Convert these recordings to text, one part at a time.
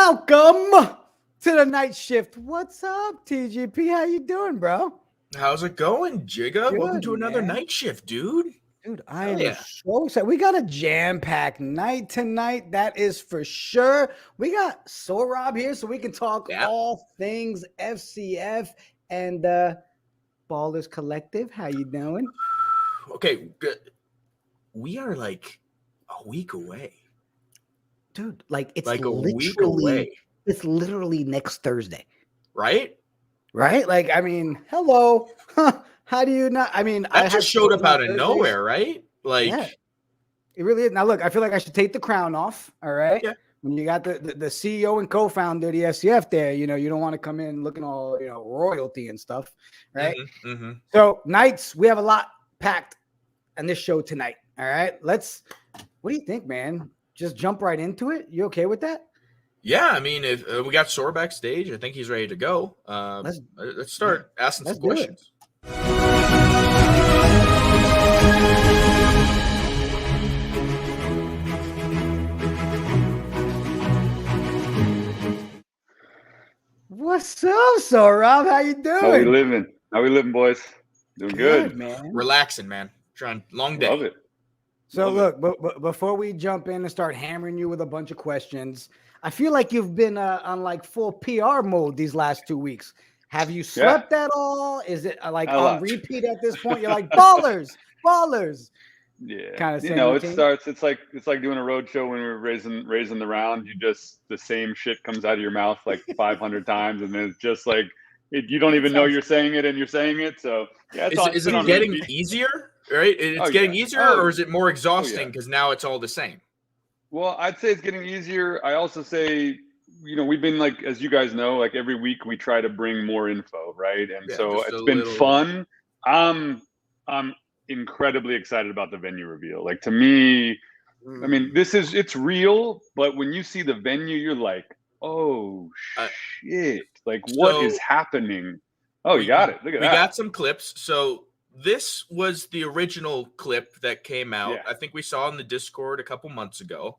Welcome to the night shift. What's up, TGP? How you doing, bro? How's it going, Jigga? Welcome to another man. night shift, dude. Dude, I am so excited. We got a jam-packed night tonight. That is for sure. We got Sorab here so we can talk all things FCF and Ballers Collective. How you doing? Okay, good. We are like a week away. Dude, like it's like it's literally next Thursday. Right? Right? Like, I mean, hello. How do you not? I mean, that just showed up out of nowhere, right? Like, yeah, it really is. Now, look, I feel like I should take the crown off. All right. Yeah. When you got the CEO and co-founder of the FCF there, you don't want to come in looking all, royalty and stuff. Right. Mm-hmm. So, Knights, we have a lot packed on this show tonight. All right. What do you think, man? Just jump right into it. You okay with that? Yeah, I mean, if we got Sora backstage, I think he's ready to go. Let's start asking some questions. What's up, Sorab? How you doing? How we living, boys? Doing good, man. Relaxing, man. Trying long day. Love it. So look, but before we jump in and start hammering you with a bunch of questions, I feel like you've been on like full PR mode these last 2 weeks. Have you slept at all? Is it like on repeat at this point? You're like ballers. Yeah, kind of. It's like doing a road show when we're raising the round. The same shit comes out of your mouth like 500 times, and then it's just like you don't even know you're saying it, and you're saying it. So yeah, is it getting easier? Right? It's getting easier, or is it more exhausting because now it's all the same? Well, I'd say it's getting easier. I also say, we've been like, as you guys know, like every week we try to bring more info, right? And so it's been fun. I'm incredibly excited about the venue reveal. Like, to me, I mean, it's real, but when you see the venue, you're like, oh shit, like what is happening? Oh, you got it. Look at that. We got some clips. So this was the original clip that came out. I think we saw in the Discord a couple months ago.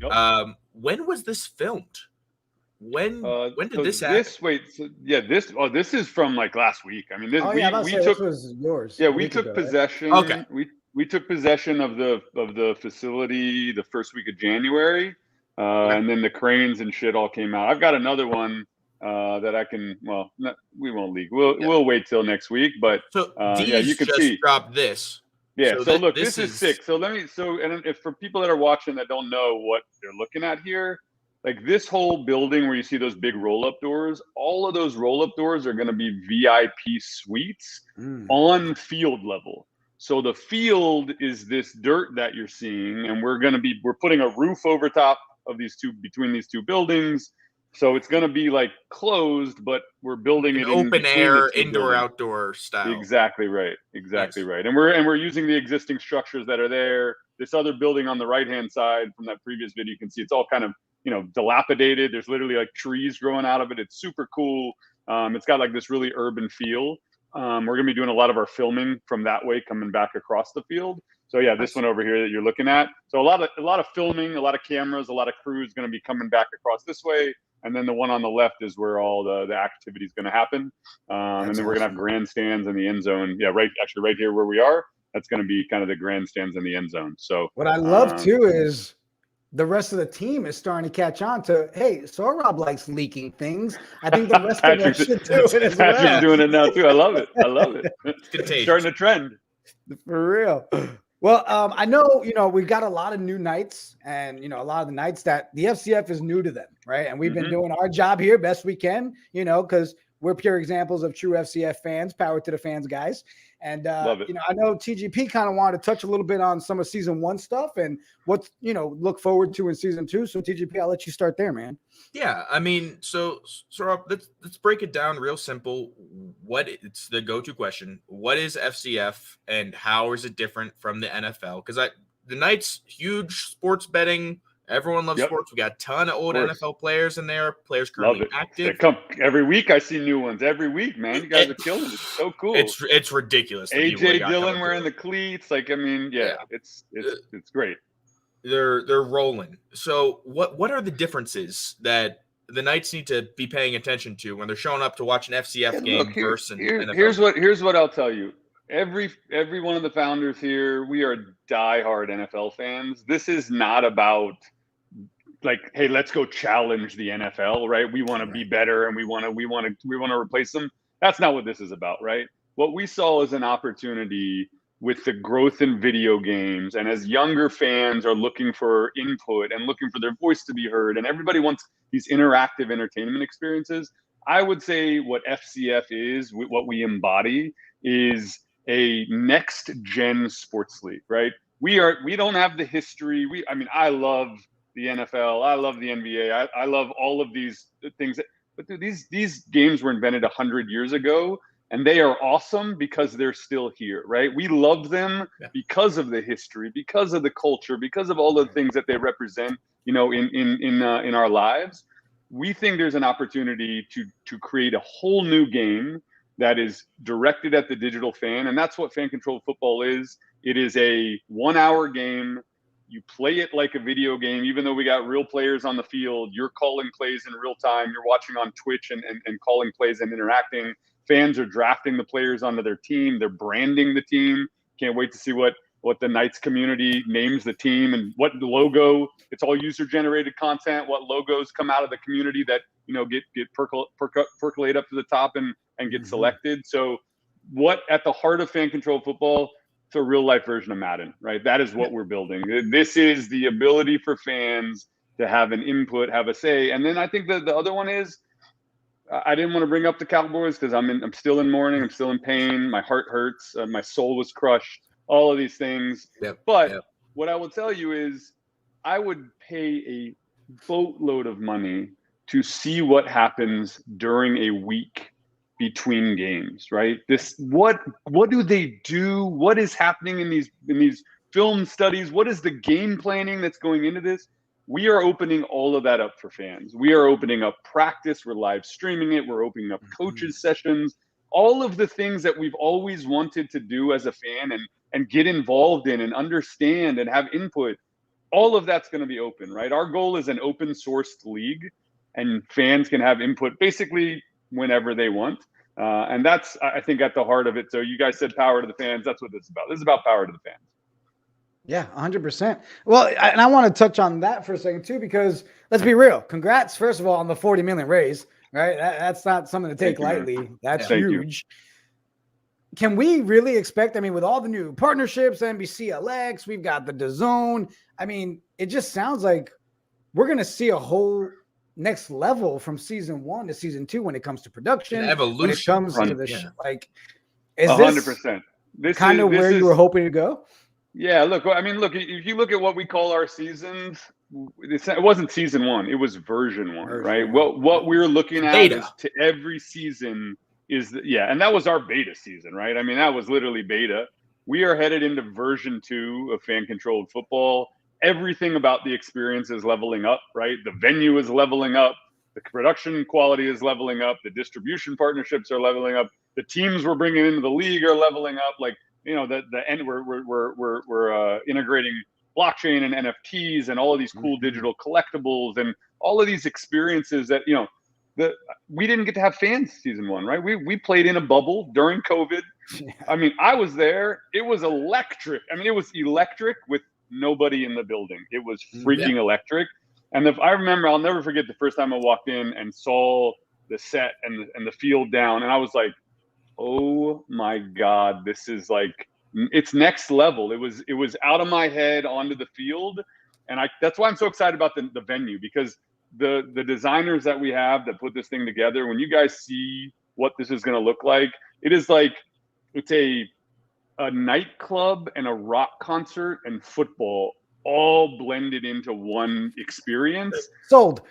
Yep. When was this filmed? When did this happen? This is from like last week. I mean, this was yours. Yeah, we took possession. Right? Okay. We took possession of the facility the first week of January, and then the cranes and shit all came out. I've got another one that I can. Well, we won't leak. We'll wait till next week. But you can just drop this. Yeah. So look, this is sick. So and if for people that are watching that don't know what they're looking at here, like this whole building where you see those big roll-up doors, all of those roll-up doors are going to be VIP suites on field level. So the field is this dirt that you're seeing, and we're putting a roof over top of between these two buildings. So it's going to be like closed, but we're building it open air, indoor, outdoor style. Exactly right. Right. And we're using the existing structures that are there. This other building on the right-hand side from that previous video, you can see it's all kind of, dilapidated. There's literally like trees growing out of it. It's super cool. It's got like this really urban feel. We're going to be doing a lot of our filming from that way, coming back across the field. So yeah, this one over here that you're looking at. So a lot of filming, a lot of cameras, a lot of crews going to be coming back across this way. And then the one on the left is where all the activity is going to happen. And then we're going to have grandstands in the end zone. Yeah, right here where we are. That's going to be kind of the grandstands in the end zone. So what I love too is the rest of the team is starting to catch on to, hey, Sorab likes leaking things. I think the rest of us should do it as well. Patrick's doing it now too. I love it. It's starting to trend. For real. Well, I know, we've got a lot of new Knights and, a lot of the Knights that the FCF is new to them, right? And we've been doing our job here best we can, because we're pure examples of true FCF fans. Power to the fans, guys. And, I know TGP kind of wanted to touch a little bit on some of season 1 stuff and what, look forward to in season 2. So TGP, I'll let you start there, man. Yeah. I mean, so let's break it down real simple. It's the go-to question. What is FCF and how is it different from the NFL? Because the Knights, huge sports betting. Everyone loves sports. We got a ton of old NFL players in there. Players currently active. They come every week. I see new ones every week, man. You guys are killing it. It's so cool. It's ridiculous. AJ Dillon wearing the cleats. Like, I mean, it's great. They're rolling. So what are the differences that the Knights need to be paying attention to when they're showing up to watch an FCF game versus an NFL? Here's what I'll tell you. Every one of the founders here, we are diehard NFL fans. This is not about like, hey, let's go challenge the NFL, right? We want to be better and we want to replace them. That's not what this is about, right? What we saw is an opportunity with the growth in video games, and as younger fans are looking for input and looking for their voice to be heard, and everybody wants these interactive entertainment experiences. I would say what FCF is, what we embody, is a next gen sports league, right? We don't have the history. I love the NFL, I love the NBA, I love all of these things. But dude, these games were invented 100 years ago, and they are awesome because they're still here, right? We love them because of the history, because of the culture, because of all the things that they represent, in our lives. We think there's an opportunity to create a whole new game that is directed at the digital fan, and that's what fan controlled football is. It is a 1 hour game. You play it like a video game, even though we got real players on the field. You're calling plays in real time. You're watching on Twitch and calling plays and interacting. Fans are drafting the players onto their team. They're branding the team. Can't wait to see what the Knights community names the team and what the logo. It's all user generated content. What logos come out of the community that get percolate up to the top and get selected. So what at the heart of fan controlled football? It's a real life version of Madden, right? That is what we're building. This is the ability for fans to have an input, have a say. And then I think the other one is, I didn't want to bring up the Cowboys because I'm still in mourning. I'm still in pain. My heart hurts. My soul was crushed. All of these things. But what I will tell you is, I would pay a boatload of money to see what happens during a week between games, right? What do they do? What is happening in these film studies? What is the game planning that's going into this? We are opening all of that up for fans. We are opening up practice. We're live streaming it. We're opening up coaches sessions. All of the things that we've always wanted to do as a fan and get involved in and understand and have input. All of that's going to be open, right? Our goal is an open sourced league, and fans can have input basically whenever they want. And that's, I think, at the heart of it. So you guys said power to the fans. That's what this is about. This is about power to the fans. Yeah, 100%. Well, and I want to touch on that for a second too, because let's be real. Congrats, first of all, on the 40 million raise, right? That's not something to take lightly. That's huge. Can we really expect, with all the new partnerships, NBCLX, we've got the DAZN. It just sounds like we're going to see a whole next level from season 1 to season 2 when it comes to production, an evolution. When it comes to the is 100%. This kind of where you were hoping to go? Yeah, look, if you look at what we call our seasons, it wasn't season 1, it was version 1, right? What we're looking at is to every season is and that was our beta season, right? That was literally beta. We are headed into version 2 of fan controlled football. Everything about the experience is leveling up, right? The venue is leveling up. The production quality is leveling up. The distribution partnerships are leveling up. The teams we're bringing into the league are leveling up. We're integrating blockchain and NFTs and all of these cool digital collectibles and all of these experiences that, we didn't get to have fans season 1, right? We played in a bubble during COVID. I was there. It was electric. It was electric with nobody in the building. It was freaking electric. And I remember, I'll never forget the first time I walked in and saw the set and the field down, and I was like, oh my God, this is it's next level. It was out of my head onto the field. And that's why I'm so excited about the venue, because the designers that we have that put this thing together, when you guys see what this is going to look like, it's a nightclub and a rock concert and football all blended into one experience. Sold.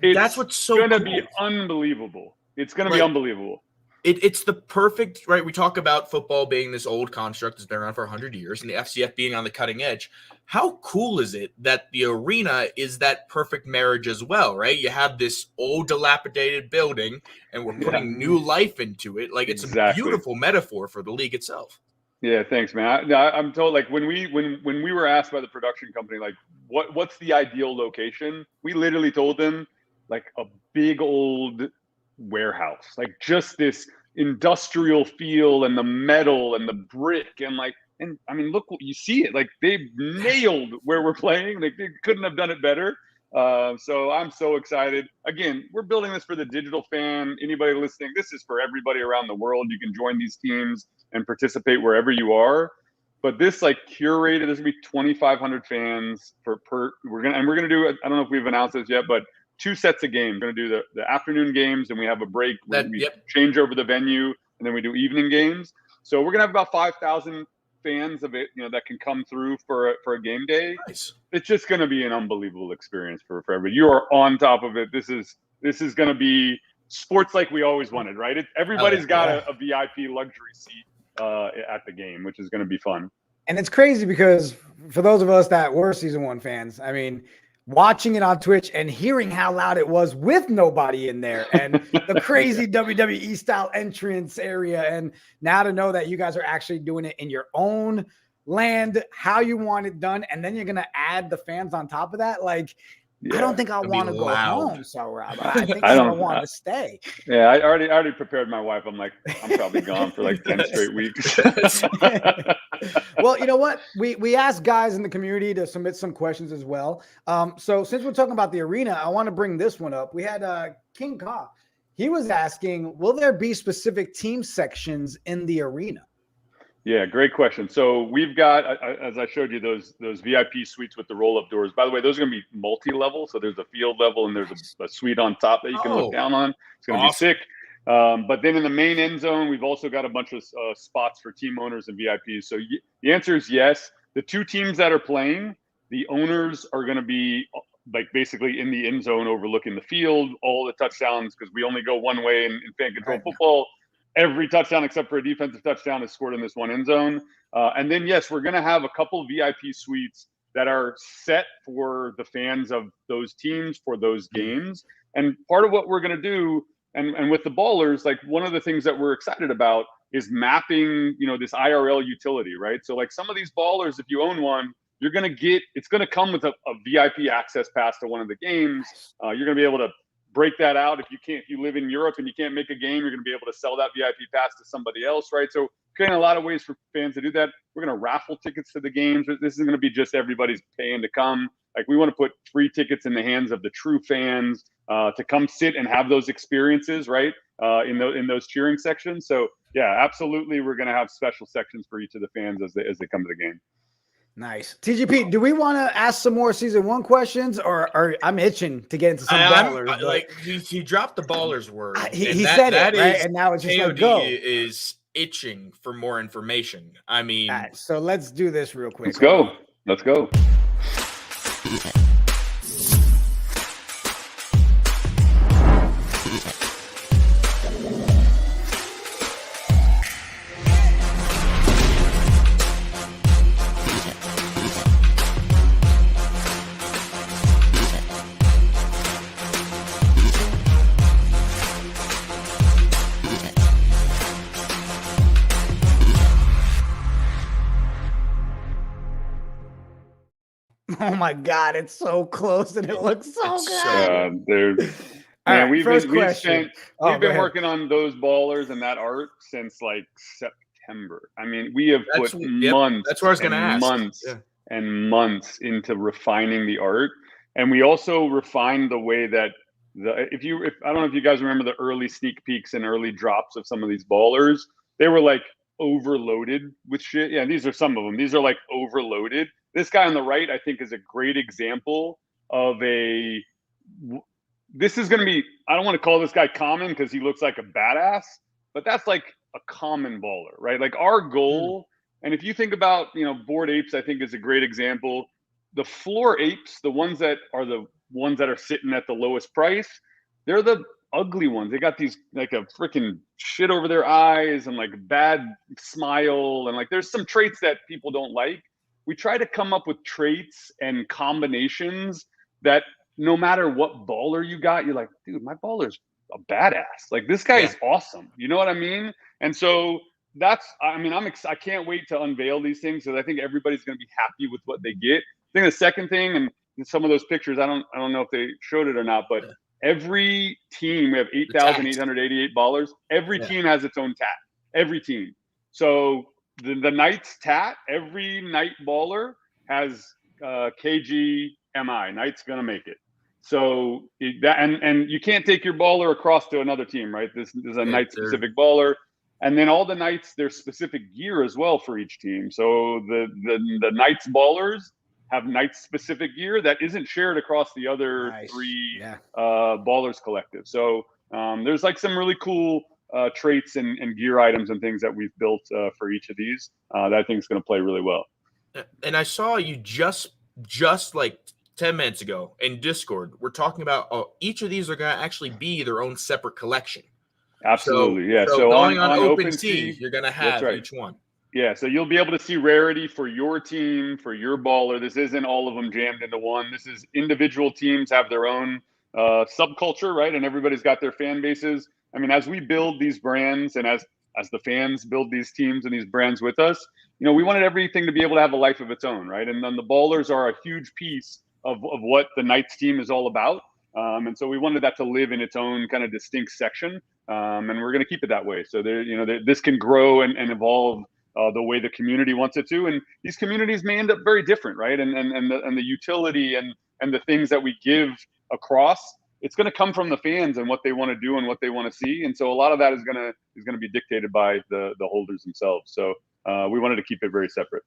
That's what's so going to cool. be unbelievable. It's going to be unbelievable. It's the perfect, right? We talk about football being this old construct that's been around for 100 years and the FCF being on the cutting edge. How cool is it that the arena is that perfect marriage as well, right? You have this old dilapidated building and we're putting new life into it. It's a beautiful metaphor for the league itself. Yeah, thanks, man. I'm told, when we were asked by the production company, what's the ideal location? We literally told them, like a big old warehouse, like just this industrial feel and the metal and the brick and like, and I mean, look, you see it, like they've nailed where we're playing. Like they couldn't have done it better. So I'm so excited. Again, we're building this for the digital fan. Anybody listening, this is for everybody around the world. You can join these teams and participate wherever you are. But this like curated, there's gonna be 2,500 fans we're gonna do, I don't know if we've announced this yet, but 2 sets of games. We're gonna do the afternoon games, and we have a break where we change over the venue, and then we do evening games. So we're gonna have about 5,000 fans of it, that can come through for a game day. Nice. It's just gonna be an unbelievable experience for everybody. You are on top of it. This is gonna be sports like we always wanted, right? Everybody's got a VIP luxury seat at the game, which is gonna be fun. And it's crazy because for those of us that were season 1 fans, I mean, watching it on Twitch and hearing how loud it was with nobody in there and the crazy WWE style entrance area. And now to know that you guys are actually doing it in your own land, how you want it done. And then you're going to add the fans on top of that. Like, I don't think I want to go home. So Rob, I think I want to stay. Yeah. I already prepared my wife. I'm like, I'm probably gone for like 10 straight weeks. Well, you know what? We asked guys in the community to submit some questions as well. So since we're talking about the arena, I want to bring this one up. We had King Ka. He was asking, will there be specific team sections in the arena? Yeah, great question. So we've got, as I showed you, those VIP suites with the roll-up doors. By the way, those are going to be multi-level. So there's a field level and there's a suite on top that you can look down on. It's going to be sick. But then in the main end zone, we've also got a bunch of spots for team owners and VIPs. So the answer is yes. The 2 teams that are playing, the owners are going to be like basically in the end zone overlooking the field, all the touchdowns, because we only go one way in fan control football. Every touchdown except for a defensive touchdown is scored in this one end zone. And then, yes, we're going to have a couple VIP suites that are set for the fans of those teams for those games. And part of what we're going to do, and with the ballers, like one of the things that we're excited about is mapping, this IRL utility, right? So like some of these ballers, if you own one, it's going to come with a VIP access pass to one of the games. You're going to be able to break that out. If you live in Europe and you can't make a game, you're going to be able to sell that VIP pass to somebody else, right? So creating a lot of ways for fans to do that. We're going to raffle tickets to the games. This isn't going to be just everybody's paying to come. Like we want to put free tickets in the hands of the true fans to come sit and have those experiences, right? In those cheering sections. So yeah, absolutely. We're going to have special sections for each of the fans as they come to the game. Nice. TGP, do we want to ask some more season 1 questions, or I'm itching to get into some ballers? Like he dropped the ballers word. He said it, right? And now it's just KOD like go. Is itching for more information. I mean, right, so let's do this real quick. Let's go. Oh my God, it's so close and it looks so good. We've been working on those ballers and that art since like September. I mean, we have put months. That's what I was going to ask. Months and months into refining the art, and we also refined the way that if I don't know if you guys remember the early sneak peeks and early drops of some of these ballers, they were like overloaded with shit. Yeah, these are some of them. These are like overloaded. This guy on the right, I think, is a great example of this is going to be, I don't want to call this guy common because he looks like a badass, but that's like a common baller, right? Like our goal, and if you think about, Bored Apes, I think is a great example. The floor apes, the ones that are sitting at the lowest price, they're the ugly ones. They got these like a freaking shit over their eyes and like bad smile. And like, there's some traits that people don't like. We try to come up with traits and combinations that no matter what baller you got, you're like, dude, my baller's a badass. Like this guy is awesome. You know what I mean? And so I can't wait to unveil these things because I think everybody's going to be happy with what they get. I think the second thing, and some of those pictures, I don't know if they showed it or not, but every team, we have The tats. 8,888 ballers. Every Yeah. team has its own tat. Every team. So the Knights tat, every Knight baller has KGMI. Knight's gonna make it. So and you can't take your baller across to another team, right? This is a Knight specific baller. And then all the Knights, there's specific gear as well for each team. So the Knights ballers have Knights specific gear that isn't shared across the other three ballers collective. So there's like some really cool traits and gear items and things that we've built for each of these that I think is going to play really well. And I saw you just like 10 minutes ago in Discord, we're talking about each of these are going to actually be their own separate collection. Absolutely. So going on OpenSea, you're going to have each one. Yeah, so you'll be able to see rarity for your team, for your baller. This isn't all of them jammed into one. This is individual teams have their own subculture, right? And everybody's got their fan bases. I mean, as we build these brands and as the fans build these teams and these brands with us, we wanted everything to be able to have a life of its own, right? And then the ballers are a huge piece of what the Knights team is all about. And so we wanted that to live in its own kind of distinct section. And we're going to keep it that way. So this can grow and evolve the way the community wants it to. And these communities may end up very different, right? And the utility and the things that we give across, it's going to come from the fans and what they want to do and what they want to see. And so a lot of that is going to be dictated by the holders themselves. So we wanted to keep it very separate.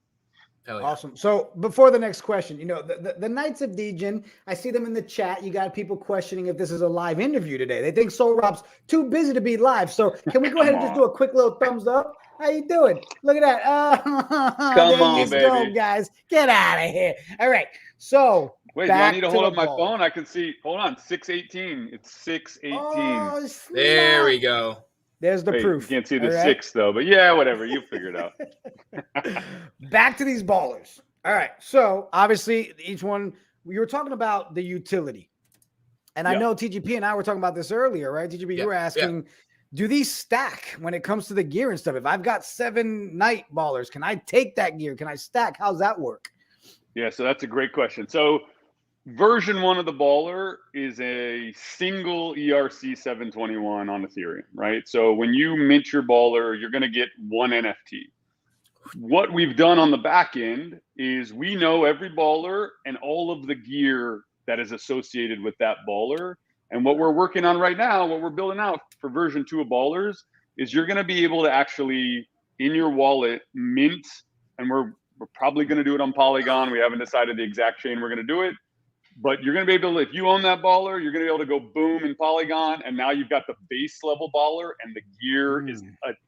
Yeah. Awesome. So before the next question, the Knights of Degen, I see them in the chat. You got people questioning if this is a live interview today. They think Soul Rob's too busy to be live. So can we go ahead and just do a quick little thumbs up? How you doing? Look at that. Come on, baby. Go, guys. Get out of here. All right. So wait, do I need to hold up my phone? I can see. Hold on. 618. It's 618. Oh, there we go. There's the proof. You can't see the 6 though, but yeah, whatever. You figure it out. Back to these ballers. All right. So obviously each one, we were talking about the utility. And I know TGP and I were talking about this earlier, right? TGP, you were asking, do these stack when it comes to the gear and stuff? If I've got 7 Knight ballers, can I take that gear? Can I stack? How's that work? Yeah, so that's a great question. So version 1 of the baller is a single ERC 721 on Ethereum, right? So when you mint your baller, you're going to get 1 NFT. What we've done on the back end is we know every baller and all of the gear that is associated with that baller. And what we're working on right now, what we're building out for version 2 of ballers is you're going to be able to actually in your wallet mint, and we're probably going to do it on Polygon. We haven't decided the exact chain we're going to do it. But you're going to be able to, if you own that baller, you're going to be able to go boom in Polygon, and now you've got the base level baller, and the gear is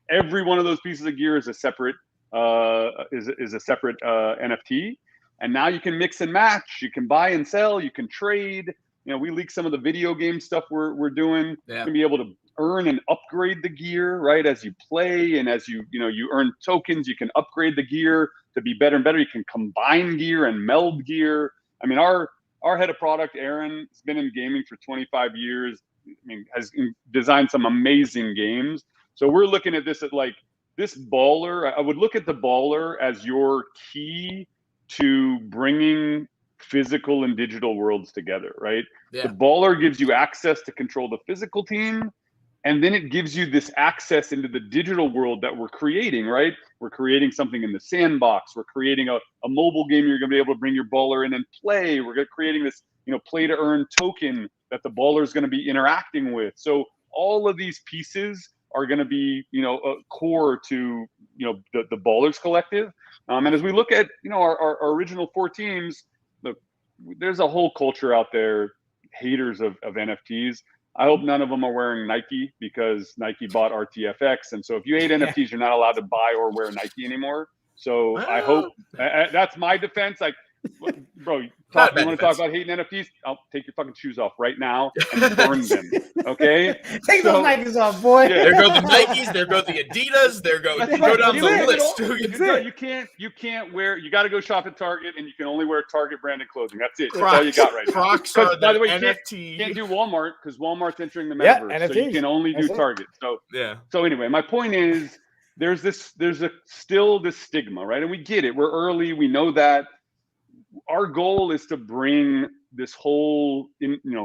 every one of those pieces of gear is a separate NFT, and now you can mix and match. You can buy and sell. You can trade. We leak some of the video game stuff we're doing. Yeah. You can be able to earn and upgrade the gear, right? As you play and as you earn tokens, you can upgrade the gear to be better and better. You can combine gear and meld gear. I mean, our head of product, Aaron, has been in gaming for 25 years. I mean, has designed some amazing games. So we're looking at this at like this baller. I would look at the baller as your key to bringing physical and digital worlds together, right? Yeah. The baller gives you access to control the physical team, and then it gives you this access into the digital world that we're creating, right? We're creating something in the sandbox. We're creating a mobile game you're going to be able to bring your baller in and play. We're creating this, play to earn token that the baller is going to be interacting with. So all of these pieces are going to be, a core to, the ballers collective. And as we look at, our original 4 teams, look, there's a whole culture out there, haters of NFTs. I hope none of them are wearing Nike because Nike bought RTFX. And so if you hate NFTs, you're not allowed to buy or wear Nike anymore. So I hope that's my defense. Like, bro, you want to talk about hating NFTs? I'll take your fucking shoes off right now and burn them. Okay? Take those Nikes off, boy. Yeah. There go the Nikes. There go the Adidas. There go down the list. You can't wear. You got to go shop at Target, and you can only wear Target branded clothing. That's it. Crocs, that's all you got right now. Crocs are by the way, NFT. You can't do Walmart because Walmart's entering the metaverse, so you can only do Target. So So anyway, my point is, there's still this stigma, right? And we get it. We're early. We know that. Our goal is to bring this whole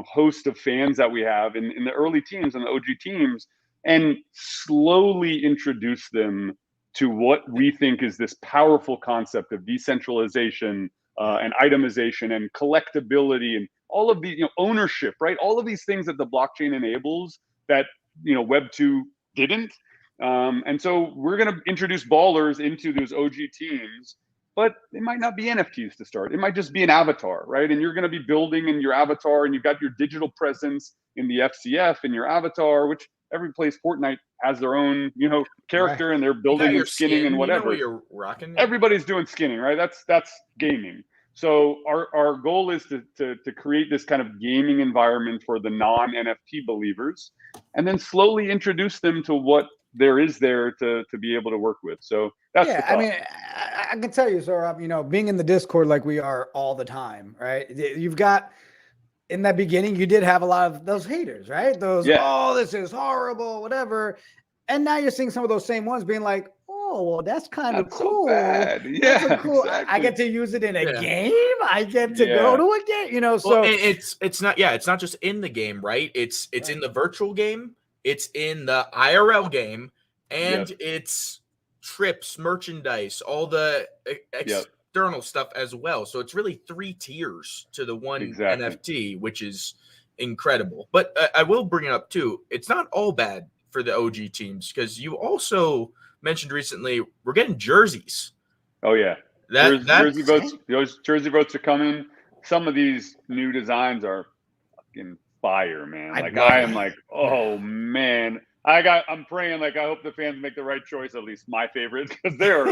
host of fans that we have in the early teams and the OG teams, and slowly introduce them to what we think is this powerful concept of decentralization and itemization and collectability and all of the ownership, right? All of these things that the blockchain enables that Web 2 didn't. And so we're going to introduce ballers into those OG teams, but it might not be NFTs to start. It might just be an avatar, right? And you're going to be building in your avatar, and you've got your digital presence in the FCF in your avatar, which every place Fortnite has their own, character, right. And they're building and skinning and whatever. What you're rocking. Everybody's doing skinning, right? That's gaming. So our goal is to create this kind of gaming environment for the non-NFT believers, and then slowly introduce them to what there is there to be able to work with. So that's I mean, I can tell you, Saurabh, being in the Discord like we are all the time, right? You've got, in that beginning, you did have a lot of those haters, right? Those, oh, this is horrible, whatever. And now you're seeing some of those same ones being like, oh, well, that's kind of cool. So bad. Yeah, cool. exactly. I get to use it in a game. I get to go to a game, so well, it's not just in the game, right? It's in the virtual game, it's in the IRL game, and it's trips, merchandise, all the external stuff as well. So it's really 3 tiers to the one NFT, which is incredible. But I will bring it up too. It's not all bad for the OG teams, because you also mentioned recently we're getting jerseys. Oh yeah, jersey votes. Those jersey votes are coming. Some of these new designs are fucking fire, man. I am like, oh man. I'm praying, I hope the fans make the right choice, at least my favorites, because they're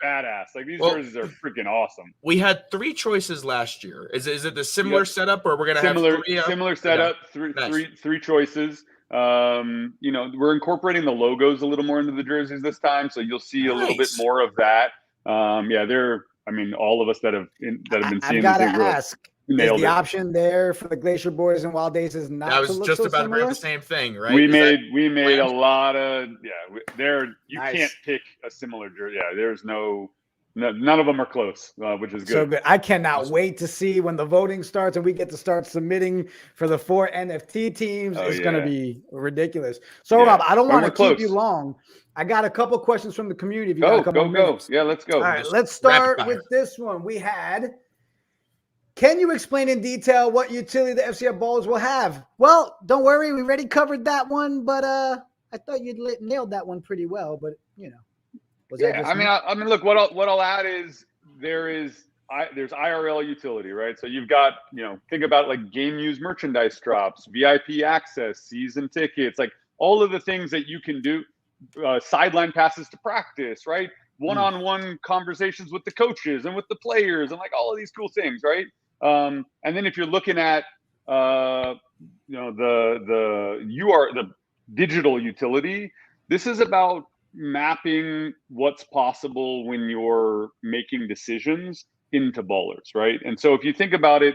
badass. These jerseys are freaking awesome. We had 3 choices last year. Is it the similar setup, or we're gonna have 3? Similar setup, three choices. We're incorporating the logos a little more into the jerseys this time, so you'll see a little bit more of that. All of us that have been seeing. I've got to ask. Is the option there for the Glacier Boys and Wild Days is not? I was just about to bring up the same thing, right? We made a lot of can't pick a similar jersey. Yeah, there's none of them are close, which is good. So good. I cannot wait to see when the voting starts and we get to start submitting for the 4 NFT teams. It's going to be ridiculous. So Rob, I don't want to keep you long. I got a couple questions from the community. If you got a couple minutes. Yeah, let's go. All right, let's start with this one. We had. Can you explain in detail what utility the FCF ballers will have? Well, don't worry, we already covered that one, but I thought you'd nailed that one pretty well. But was that just me? Look, what I'll add is there's IRL utility, right? So you've got think about game use merchandise drops, VIP access, season tickets, all of the things that you can do, sideline passes to practice, right? One-on-one conversations with the coaches and with the players, and all of these cool things, right? And then if you're looking at the digital utility, this is about mapping what's possible when you're making decisions into ballers, right? And so if you think about it,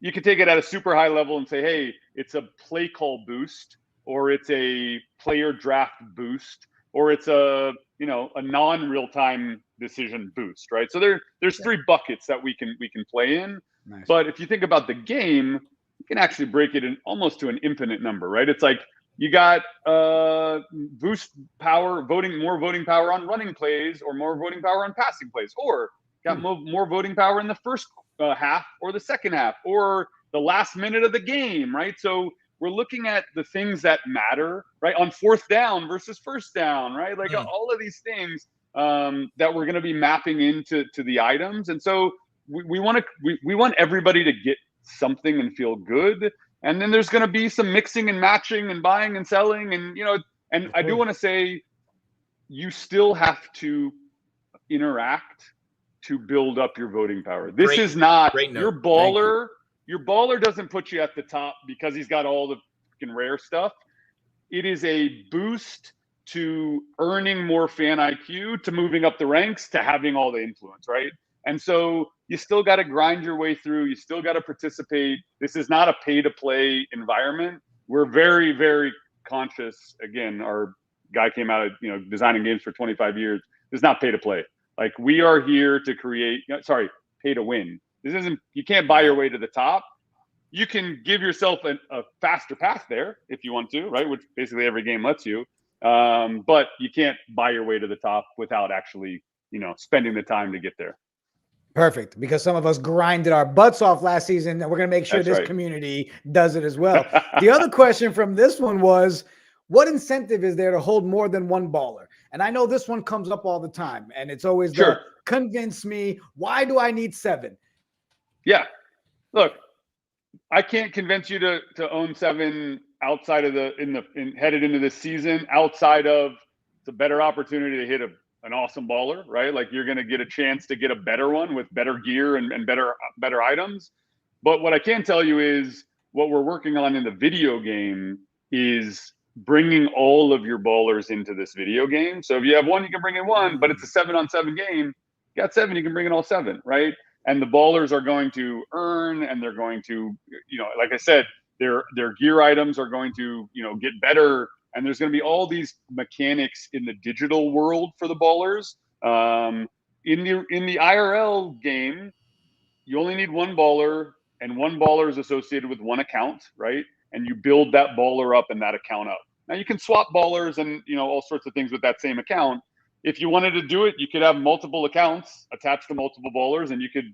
you can take it at a super high level and say, hey, it's a play call boost, or it's a player draft boost, or it's a non-real-time decision boost, right? So there's 3 buckets that we can play in. Nice. But if you think about the game, you can actually break it in almost to an infinite number, right? It's you got boost power, more voting power on running plays, or more voting power on passing plays, or got more voting power in the first half or the second half or the last minute of the game, right? So we're looking at the things that matter, right? On 4th down versus 1st down, right? All of these things that we're going to be mapping into the items. And so we want everybody to get something and feel good. And then there's going to be some mixing and matching and buying and selling. And, and I do want to say, you still have to interact to build up your voting power. This is not your baller. Your baller doesn't put you at the top because he's got all the freaking rare stuff. It is a boost to earning more fan IQ, to moving up the ranks, to having all the influence, right? And so you still got to grind your way through. You still got to participate. This is not a pay-to-play environment. We're very, very conscious. Again, our guy came out of designing games for 25 years. It's not pay-to-play. We are here to create. Pay to win. This isn't, you can't buy your way to the top. You can give yourself a faster path there if you want to, right? Which basically every game lets you. But you can't buy your way to the top without actually, spending the time to get there. Perfect, because some of us grinded our butts off last season, and we're going to make sure this community does it as well. The other question from this one was, what incentive is there to hold more than one baller? And I know this one comes up all the time, and it's always the convince me, why do I need 7? Yeah. Look, I can't convince you to own 7 outside of headed into this season, outside of it's a better opportunity to hit an awesome baller, right? Like you're going to get a chance to get a better one with better gear and better items. But what I can tell you is what we're working on in the video game is bringing all of your ballers into this video game. So if you have 1, you can bring in 1, but it's a 7-on-7 game. You got 7, you can bring in all 7, right? And the ballers are going to earn, and they're going to, like I said, their gear items are going to, get better. And there's going to be all these mechanics in the digital world for the ballers. In the IRL game, you only need 1 baller, and 1 baller is associated with 1 account, right? And you build that baller up and that account up. Now you can swap ballers and all sorts of things with that same account. If you wanted to do it, you could have multiple accounts attached to multiple ballers, and you could,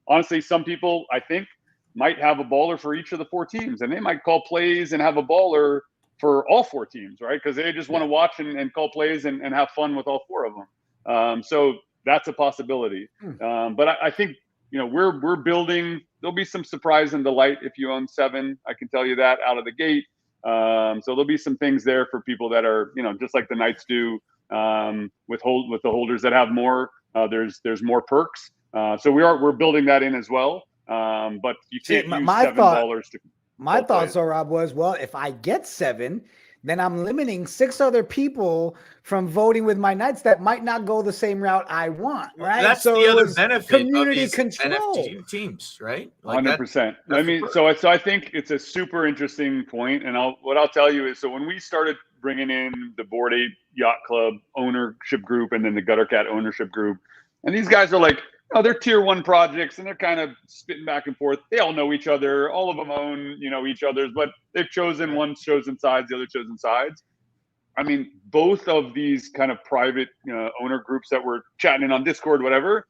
honestly, some people I think might have a baller for each of the 4 teams, and they might call plays and have a baller for all 4 teams, right? Because they just want to watch and call plays and have fun with all 4 of them. So that's a possibility. But I think, we're building, there'll be some surprise and delight if you own 7. I can tell you that out of the gate. So there'll be some things there for people that are, just like the Knights do with the holders that have more. There's more perks. So we're building that in as well. But you can't use 7 ballers to. My thoughts, Rob, was, well, if I get 7, then I'm limiting 6 other people from voting with my Knights that might not go the same route I want, right? That's so the other benefit community of these control. NFT teams, right? Like 100%. I mean, so I think it's a super interesting point. And what I'll tell you is, so when we started bringing in the Bored Ape Yacht Club ownership group and then the Gutter Cat ownership group, and these guys are like, they're tier 1 projects, and they're kind of spitting back and forth. They all know each other. All of them own, each other's, but they've chosen, one's chosen sides, the other chosen sides. I mean, both of these kind of private owner groups that were chatting in on Discord, whatever,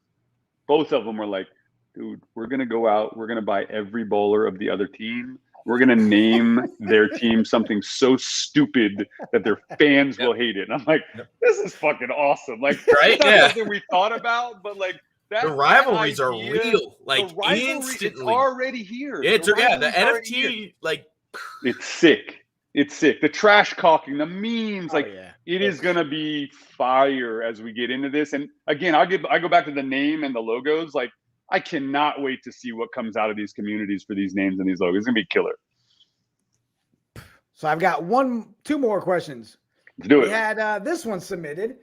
both of them were like, dude, we're going to go out. We're going to buy every bowler of the other team. We're going to name their team something so stupid that their fans will hate it. And I'm like, this is fucking awesome. Like, right? It's not something we thought about, but like, the rivalries are real, like instantly already here. Yeah, the NFT, like it's sick. It's sick. The trash talking, the memes, it is gonna be fire as we get into this. And again, I go back to the name and the logos. Like, I cannot wait to see what comes out of these communities for these names and these logos. It's gonna be killer. So I've got 2 more questions. Let's do it. We had this one submitted.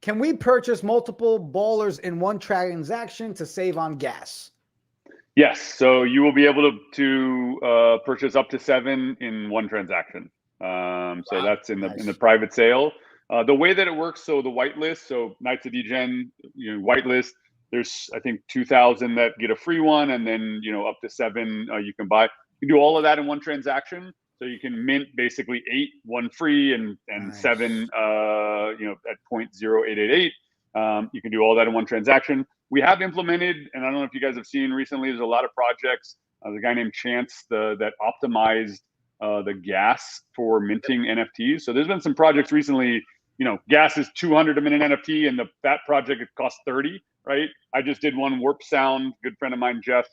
Can we purchase multiple ballers in one transaction to save on gas? Yes. So you will be able to purchase up to 7 in one transaction. So that's in the private sale. The way that it works, so the whitelist, so Knights of Degen, whitelist, there's I think 2,000 that get a free one, and then up to 7 you can buy. You do all of that in one transaction. So you can mint basically 8, 1 free, and 7, at 0.0888. You can do all that in one transaction. We have implemented, and I don't know if you guys have seen recently, there's a lot of projects. There's a guy named Chance that optimized the gas for minting NFTs. So there's been some projects recently. Gas is 200 to mint an NFT, and that project it costs 30. Right? I just did one, Warp Sound. Good friend of mine, Jeff.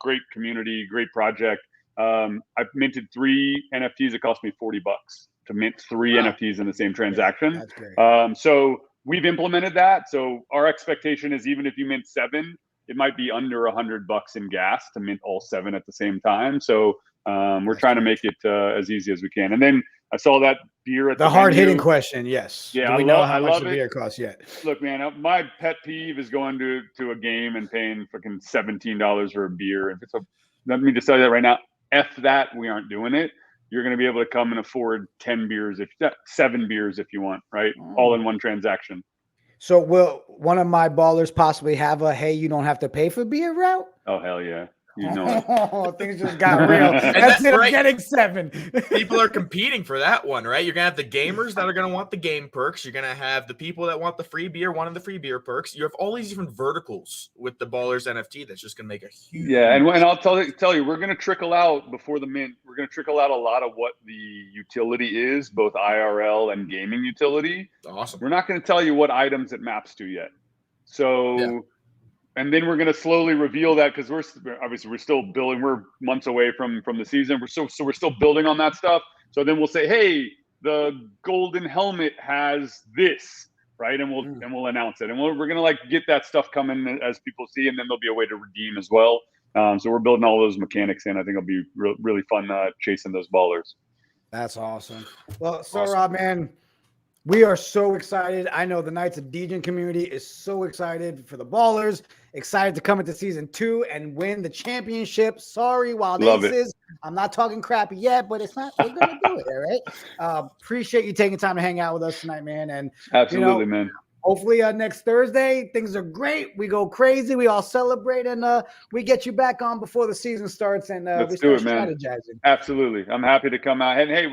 Great community, great project. I've minted 3 NFTs. It cost me $40 to mint 3 NFTs in the same transaction. Yeah, that's great. So we've implemented that. So our expectation is even if you mint 7, it might be under $100 in gas to mint all 7 at the same time. So we're trying to make it as easy as we can. And then I saw that beer at the hard-hitting question. Yes. Yeah, do we know how much the beer costs yet? Look, man, my pet peeve is going to a game and paying fucking $17 for a beer. If it's let me just tell you that right now. F that, we aren't doing it. You're going to be able to come and afford 7 beers if you want, right? All in one transaction. So will one of my ballers possibly have a hey, you don't have to pay for beer route? Oh hell yeah. You know it. Oh, things just got real. And That's it. I'm right. getting 7. People are competing for that one, right? You're gonna have the gamers that are gonna want the game perks. You're gonna have the people that want the free beer, wanting the free beer perks. You have all these different verticals with the Ballers NFT. That's just gonna make a huge. Yeah, and I'll tell you, we're gonna trickle out before the mint. We're gonna trickle out a lot of what the utility is, both IRL and gaming utility. Awesome. We're not gonna tell you what items it maps to yet. So. Yeah. And then we're going to slowly reveal that because we're still building. We're months away from the season. We're still building on that stuff. So then we'll say, hey, the golden helmet has this, right? And we'll announce it. And we're going to like get that stuff coming as people see, and then there'll be a way to redeem as well. So we're building all those mechanics in. I think it'll be really fun chasing those ballers. That's awesome. Well, so Rob, man, we are so excited. I know the Knights of Degen community is so excited for the ballers, excited to come into season 2 and win the championship. Sorry, Wild Aces. I'm not talking crappy yet, but it's not. We're gonna do it, all right? Appreciate you taking time to hang out with us tonight, man. And absolutely, man. Hopefully next Thursday things are great. We go crazy. We all celebrate, and we get you back on before the season starts. And we start strategizing. Absolutely, I'm happy to come out. And hey,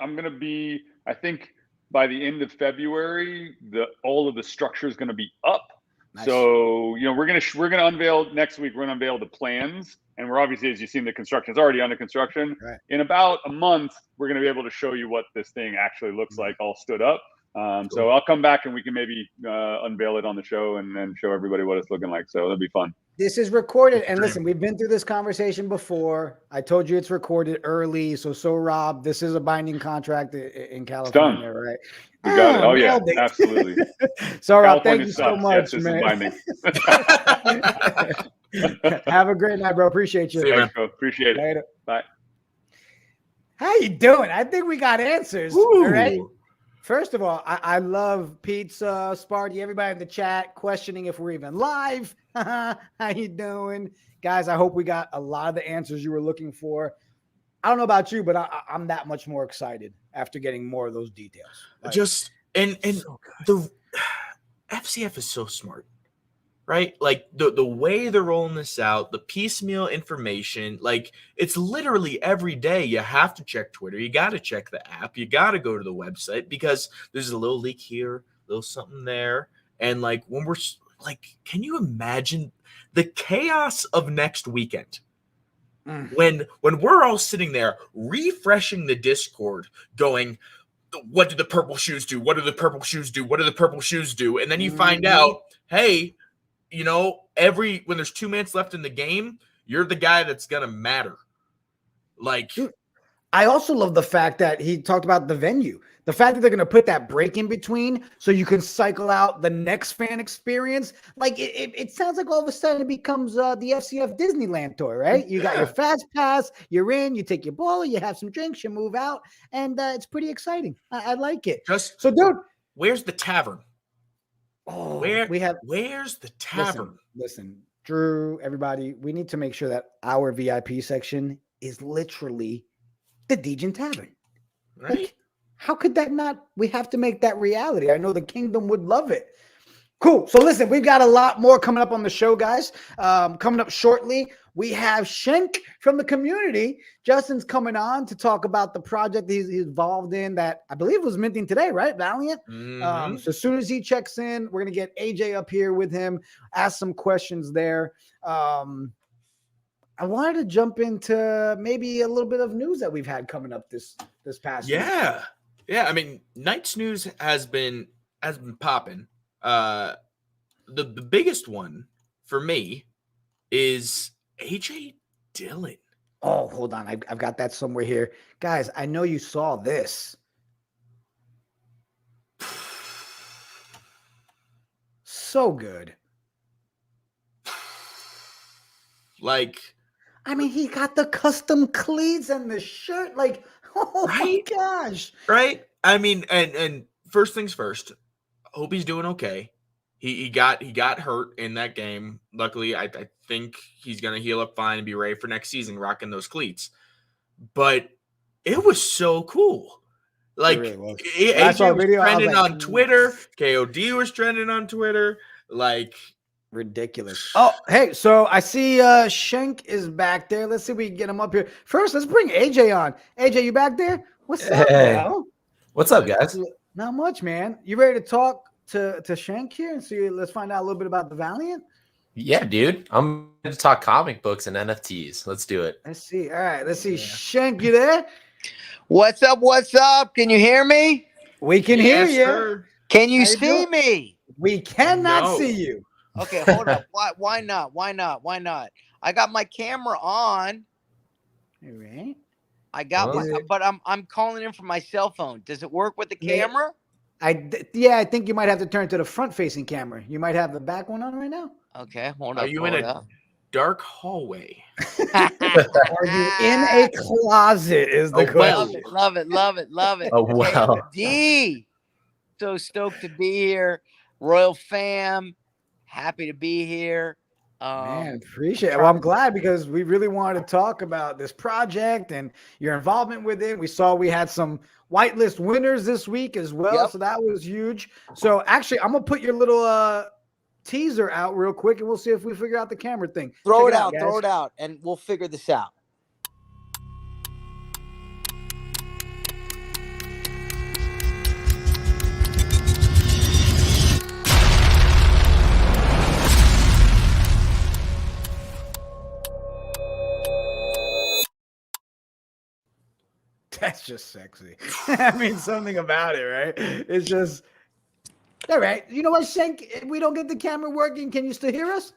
I'm gonna be. I think. By the end of February, all of the structure is going to be up. Nice. So we're gonna unveil next week. We're gonna unveil the plans, and we're obviously, as you've seen, the construction is already under construction. Right. In about a month, we're gonna be able to show you what this thing actually looks like, all stood up. Cool. So I'll come back and we can maybe unveil it on the show and then show everybody what it's looking like. So that'll be fun. This is recorded, and listen, we've been through this conversation before. I told you it's recorded early, so Rob, this is a binding contract in California, right? We got it. Oh yeah, absolutely. So Rob, thank you so much, yes, man. Have a great night, bro. Appreciate you. Thanks, bro. Appreciate it. Later. Bye. How you doing? I think we got answers. Ooh. All right. First of all, I love Pizza, Sparty, everybody in the chat questioning if we're even live. How you doing? Guys, I hope we got a lot of the answers you were looking for. I don't know about you, but I'm that much more excited after getting more of those details. Like, and so the FCF is so smart, right? Like the way they're rolling this out, the piecemeal information, like it's literally every day you have to check Twitter. You got to check the app. You got to go to the website because there's a little leak here, a little something there. And like when we're like, can you imagine the chaos of next weekend? When we're all sitting there refreshing the Discord going, what do the purple shoes do? What do the purple shoes do? What do the purple shoes do? And then you find out, hey, when there's 2 minutes left in the game, you're the guy that's going to matter. Like, dude, I also love the fact that he talked about the venue. The fact that they're going to put that break in between so you can cycle out the next fan experience. Like it sounds like all of a sudden it becomes the FCF Disneyland tour, right? You got your fast pass, you're in, you take your ball, you have some drinks, you move out, and it's pretty exciting. I like it. So, dude, where's the tavern? Oh, where's the tavern? Listen, Drew, everybody, we need to make sure that our VIP section is literally the Degen Tavern. Right? Like, how could that not? We have to make that reality. I know the kingdom would love it. Cool. So listen, we've got a lot more coming up on the show, guys. Coming up shortly, we have Schenk from the community. Justin's coming on to talk about the project he's involved in that I believe was minting today, right? Valiant. Mm-hmm. So as soon as he checks in, we're going to get AJ up here with him, ask some questions there. I wanted to jump into maybe a little bit of news that we've had coming up this past week. Yeah. I mean, Knights news has been popping. The biggest one for me is AJ Dillon. Oh, hold on. I've got that somewhere here. Guys, I know you saw this. So good. Like, I mean, he got the custom cleats and the shirt. Like, oh right? My gosh. Right? I mean, and first things first, hope he's doing okay. He got hurt in that game. Luckily, I think he's gonna heal up fine and be ready for next season, rocking those cleats. But it was so cool. Like, really was. I saw AJ a was video, I was trending like, on Twitter. KOD was trending on Twitter. Like, ridiculous. Oh, hey, so I see Shank is back there. Let's see if we can get him up here. First, let's bring AJ on. AJ, you back there? What's up, bro? What's up, guys? Not much, man. You ready to talk to Shank here and see? Let's find out a little bit about the Valiant. Yeah, dude. I'm going to talk comic books and NFTs. Let's do it. Let's see. All right, let's see. Shank, you there? What's up? What's up? Can you hear me? We can hear you. sir. Can you How you see doing? me? We cannot No. see you. Okay, hold up. Why not? Why not? Why not? I got my camera on. All right. I got Huh? but I'm calling in from my cell phone. Does it work with the Yeah. camera? Yeah, I think you might have to turn to the front-facing camera. You might have the back one on right now. Okay, hold Are up. you hold in a up. dark hallway? Are you in a closet? Is the Oh, well. question. Love it, love it, love it. Oh, wow. KD. So stoked to be here. Royal fam. Happy to be here. Man, appreciate it. Well, I'm glad because we really wanted to talk about this project and your involvement with it. We saw we had some whitelist winners this week as well, Yep. so that was huge. So actually, I'm gonna put your little teaser out real quick, and we'll see if we figure out the camera thing. Throw Check it out, guys. throw it out, and we'll figure this out. That's just sexy. I mean, something about it, right? It's just all right. You know what, Shank? If we don't get the camera working, can you still hear us?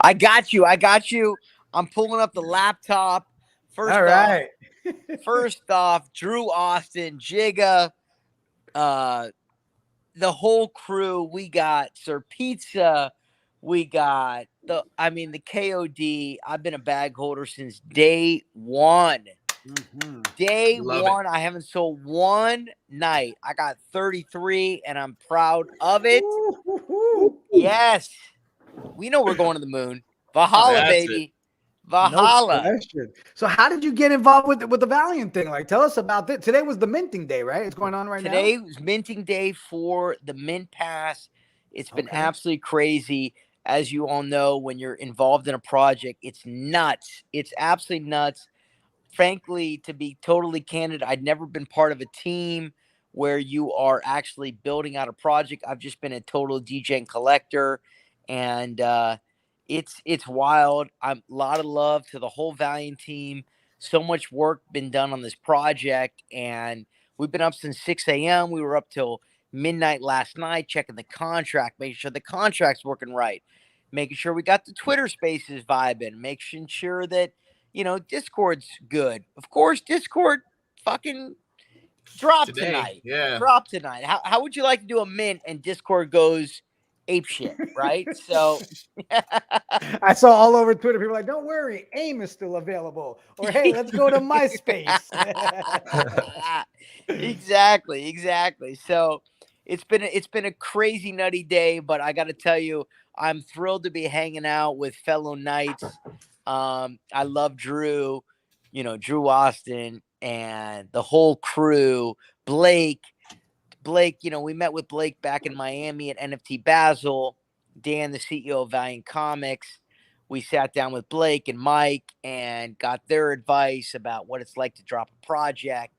I got you. I got you. I'm pulling up the laptop. All right. First off, Drew Austin, Jigga, the whole crew. We got Sir Pizza. We got the KOD. I've been a bag holder since day one. Mhm. Day Love one. I haven't sold one night. I got 33, and I'm proud of it. Woo-hoo-hoo. Yes. We know we're going to the moon. Valhalla, That's baby. No Valhalla. question. So, how did you get involved with the Valiant thing? Like, tell us about this. Today was the minting day, right? It's going on right now. Today was minting day for the mint pass. It's been Okay. absolutely crazy. As you all know, when you're involved in a project, it's nuts. It's absolutely nuts. Frankly, to be totally candid, I'd never been part of a team where you are actually building out a project. I've just been a total Degen collector, and it's wild. I'm a lot of love to the whole Valiant team. So much work been done on this project, and we've been up since 6 a.m. We were up till midnight last night checking the contract, making sure the contract's working right, making sure we got the Twitter Spaces vibing, making sure that Discord's good. Of course, Discord fucking drop Today. tonight. Yeah. Drop tonight. How would you like to do a mint and Discord goes ape shit, right? So I saw all over Twitter people like, "Don't worry, AIM is still available," or "Hey, let's go to MySpace." exactly. So it's been a crazy nutty day, but I got to tell you, I'm thrilled to be hanging out with fellow Knights. I love Drew, Drew Austin and the whole crew. Blake, we met with Blake back in Miami at NFT Basel. Dan, the CEO of Valiant Comics. We sat down with Blake and Mike and got their advice about what it's like to drop a project.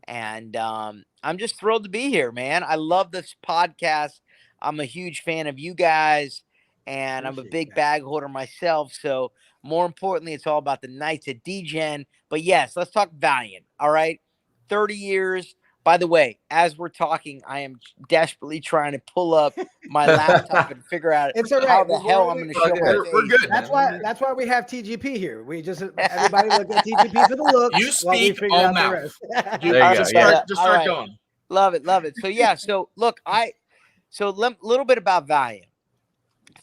And I'm just thrilled to be here, man. I love this podcast. I'm a huge fan of you guys, and I'm a big bag holder myself. So more importantly, it's all about the Knights of Degen. But yes, let's talk Valiant. All right. 30 years. By the way, as we're talking, I am desperately trying to pull up my laptop and figure out It's all how right. the hell I'm going to show my face. We're good. That's why we have TGP here. We just everybody look at TGP for the looks. You while we speak figure all out the mouth. rest. There you go. Just Yeah. start, All right. going. Love it. So yeah, so look, little bit about Valiant.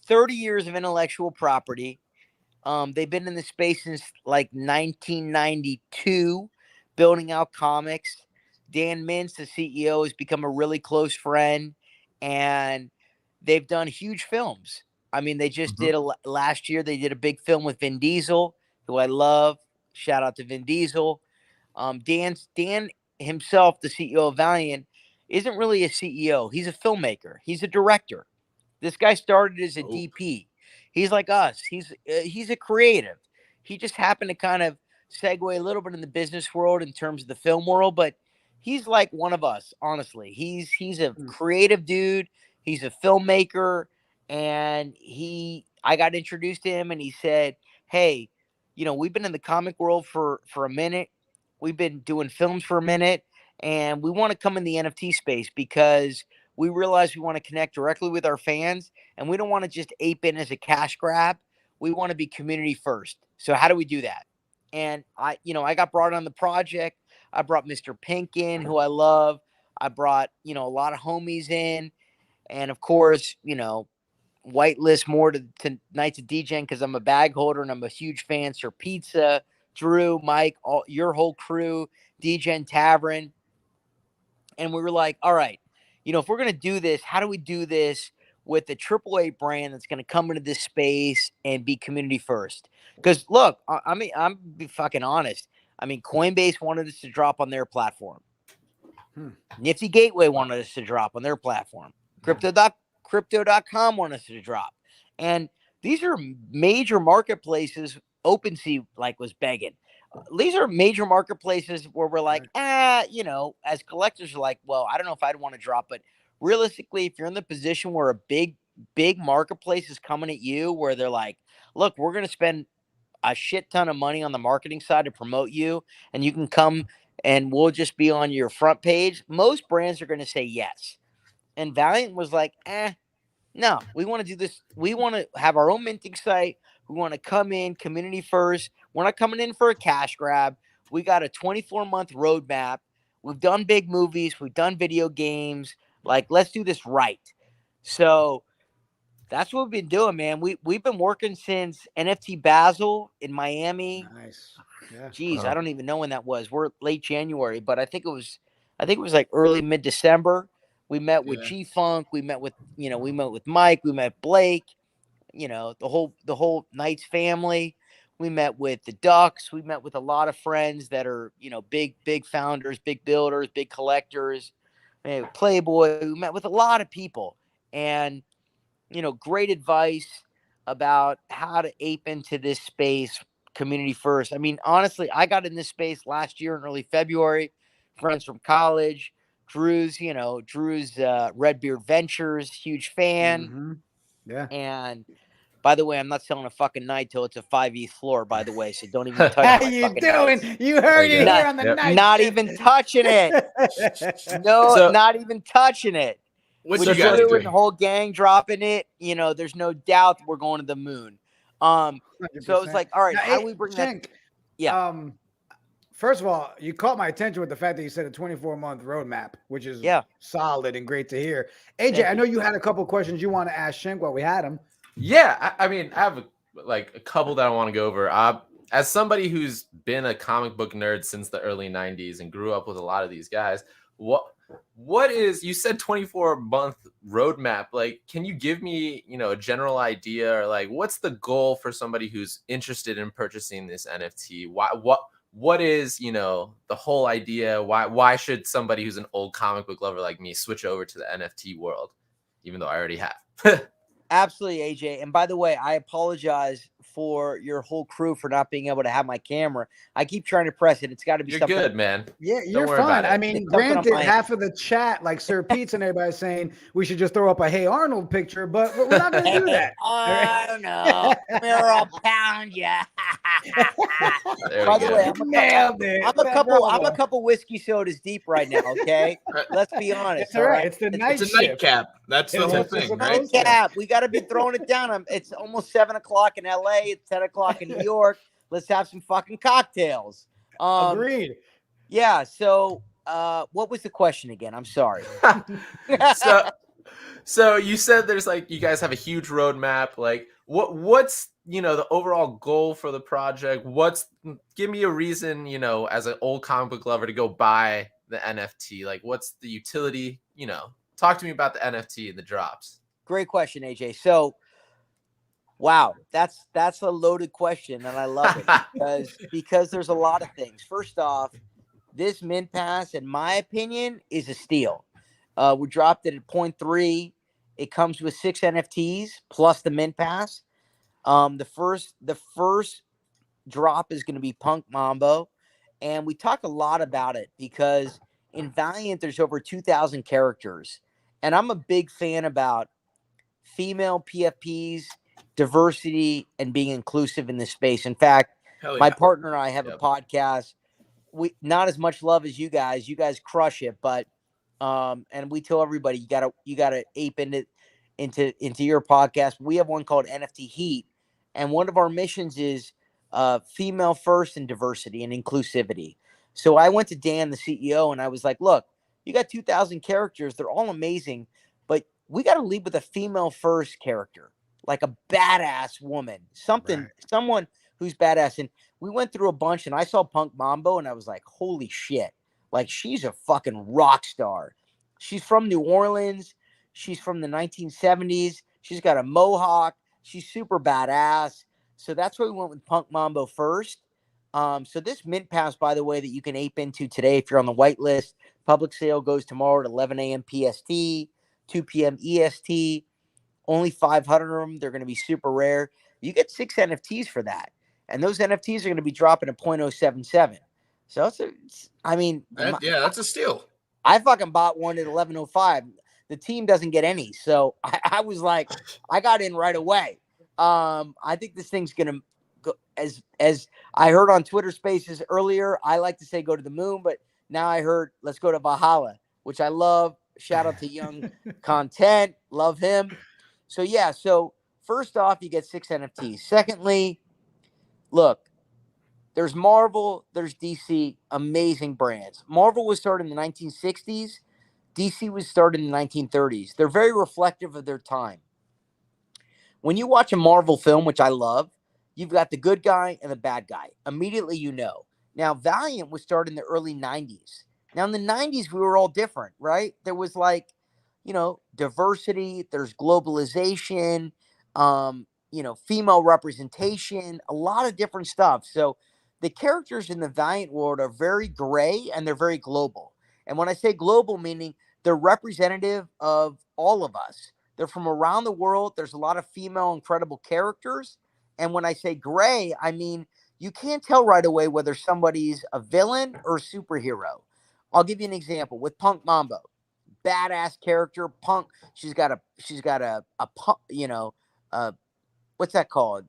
30 years of intellectual property. They've been in the space since like 1992, building out comics. Dan Mintz, the CEO, has become a really close friend, and they've done huge films. I mean, they just did last year. They did a big film with Vin Diesel, who I love. Shout out to Vin Diesel. Dan himself, the CEO of Valiant, isn't really a CEO. He's a filmmaker. He's a director. This guy started as a DP. He's like us. He's a creative. He just happened to kind of segue a little bit in the business world in terms of the film world, but he's like one of us, honestly. He's a creative dude. He's a filmmaker, and I got introduced to him, and he said, "Hey, we've been in the comic world for a minute. We've been doing films for a minute, and we want to come in the NFT space because we realize we want to connect directly with our fans, and we don't want to just ape in as a cash grab. We want to be community first. So how do we do that?" And I got brought on the project. I brought Mr. Pink in, who I love. I brought, a lot of homies in. And of course, whitelist more to Knights of Degen because I'm a bag holder and I'm a huge fan. Sir Pizza, Drew, Mike, your whole crew, Degen Tavern. And we were like, all right, if we're going to do this, how do we do this with a AAA brand that's going to come into this space and be community first? Because look, I'm be fucking honest. Coinbase wanted us to drop on their platform. Nifty Gateway wanted us to drop on their platform. Crypto.com wanted us to drop. And these are major marketplaces. OpenSea was begging. These are major marketplaces where we're like, as collectors are like, well, I don't know if I'd want to drop, but realistically, if you're in the position where a big marketplace is coming at you, where they're like, look, we're going to spend a shit ton of money on the marketing side to promote you, and you can come and we'll just be on your front page, most brands are going to say yes. And Valiant was like, no, we want to do this. We want to have our own minting site. We want to come in community first. We're not coming in for a cash grab. We got a 24-month roadmap. We've done big movies. We've done video games. Let's do this right. So that's what we've been doing, man. We've been working since NFT Basel in Miami. Nice. Yeah. Geez, I don't even know when that was. We're late January, but I think it was early mid-December. We met with G-Funk. We met with Mike. We met Blake. The whole Knights family. We met with the Ducks. We met with a lot of friends that are, big founders, big builders, big collectors. Playboy. We met with a lot of people, and great advice about how to ape into this space community first. Honestly, I got in this space last year in early February. Friends from college. Drew's Redbeard Ventures, huge fan. Mm-hmm. Yeah. And by the way, I'm not selling a fucking night till it's a 5E floor, by the way. So don't even touch How my you fucking doing? nights. You heard it here on the night. Not even touching it. No, not even touching it. What's With you guys Drew doing? and the whole gang dropping it, there's no doubt we're going to the moon. So it was like, all right, now, how do we bring Shank, that? Yeah. First of all, you caught my attention with the fact that you said a 24-month roadmap, which is solid and great to hear. AJ, I know you had a couple of questions you want to ask Shank while we had him. Yeah, I have a couple that I want to go over. As somebody who's been a comic book nerd since the early 90s and grew up with a lot of these guys, what is, you said 24-month roadmap, can you give me, a general idea, or what's the goal for somebody who's interested in purchasing this NFT? What is, the whole idea? Why should somebody who's an old comic book lover like me switch over to the NFT world, even though I already have? Absolutely, AJ. And by the way, I apologize for your whole crew for not being able to have my camera. I keep trying to press it. It's got to be something. You're good, man. Yeah, you're fine. Granted, half of the chat, like Sir Pete's and everybody saying we should just throw up a Hey Arnold picture, but we're not going to do that. I don't know. We'll pound you. By the way, I'm a couple whiskey sodas deep right now. Okay, let's be honest. It's all right. It's the night. It's a nightcap. That's the whole thing, right? Nightcap. We got to be throwing it down. It's almost 7:00 in LA. It's 10:00 in New York. Let's have some fucking cocktails. Agreed. Yeah. So, what was the question again? I'm sorry. So you said there's you guys have a huge roadmap. What's the overall goal for the project? Give me a reason, as an old comic book lover to go buy the NFT. What's the utility? Talk to me about the NFT and the drops. Great question, AJ. So, wow, that's a loaded question, and I love it because there's a lot of things. First off, this Mint Pass, in my opinion, is a steal. We dropped it at 0.3. It comes with 6 NFTs plus the Mint Pass. The first drop is going to be Punk Mambo, and we talk a lot about it because in Valiant there's over 2,000 characters, and I'm a big fan about female PFPs, diversity, and being inclusive in this space. In fact, Hell my yeah. partner and I have a Yep. podcast. We not as much love as you guys. You guys crush it, but and we tell everybody you gotta ape into your podcast. We have one called NFT Heat, and one of our missions is female first and diversity and inclusivity. So I went to Dan, the CEO, and I was like, look, you got 2,000 characters. They're all amazing, but we got to lead with a female first character, like a badass woman, someone who's badass. And we went through a bunch, and I saw Punk Mambo, and I was like, holy shit. Like, she's a fucking rock star. She's from New Orleans. She's from the 1970s. She's got a mohawk. She's super badass. So that's why we went with Punk Mambo first. So this Mint Pass, by the way, that you can ape into today if you're on the whitelist, public sale goes tomorrow at 11 a.m. PST, 2 p.m. EST. Only 500 of them. They're going to be super rare. You get 6 NFTs for that. And those NFTs are going to be dropping at 0.077. So That's a steal. I fucking bought one at 11.05. The team doesn't get any. So I was like, I got in right away. I think this thing's going to go, as I heard on Twitter Spaces earlier, I like to say go to the moon, but now I heard let's go to Valhalla, which I love. Shout out to Young Content. Love him. So yeah, so first off, you get 6 NFTs. Secondly, look, there's Marvel, there's DC, amazing brands. Marvel was started in the 1960s. DC was started in the 1930s. They're very reflective of their time. When you watch a Marvel film, which I love, you've got the good guy and the bad guy. Immediately you know. Now, Valiant was started in the early 90s. Now, in the 90s, we were all different, right? There was diversity, there's globalization, female representation, a lot of different stuff. So the characters in the Valiant world are very gray and they're very global. And when I say global, meaning they're representative of all of us. They're from around the world. There's a lot of female incredible characters. And when I say gray, I mean, you can't tell right away whether somebody's a villain or a superhero. I'll give you an example with Punk Mambo. Badass character, Punk. She's got a what's that called?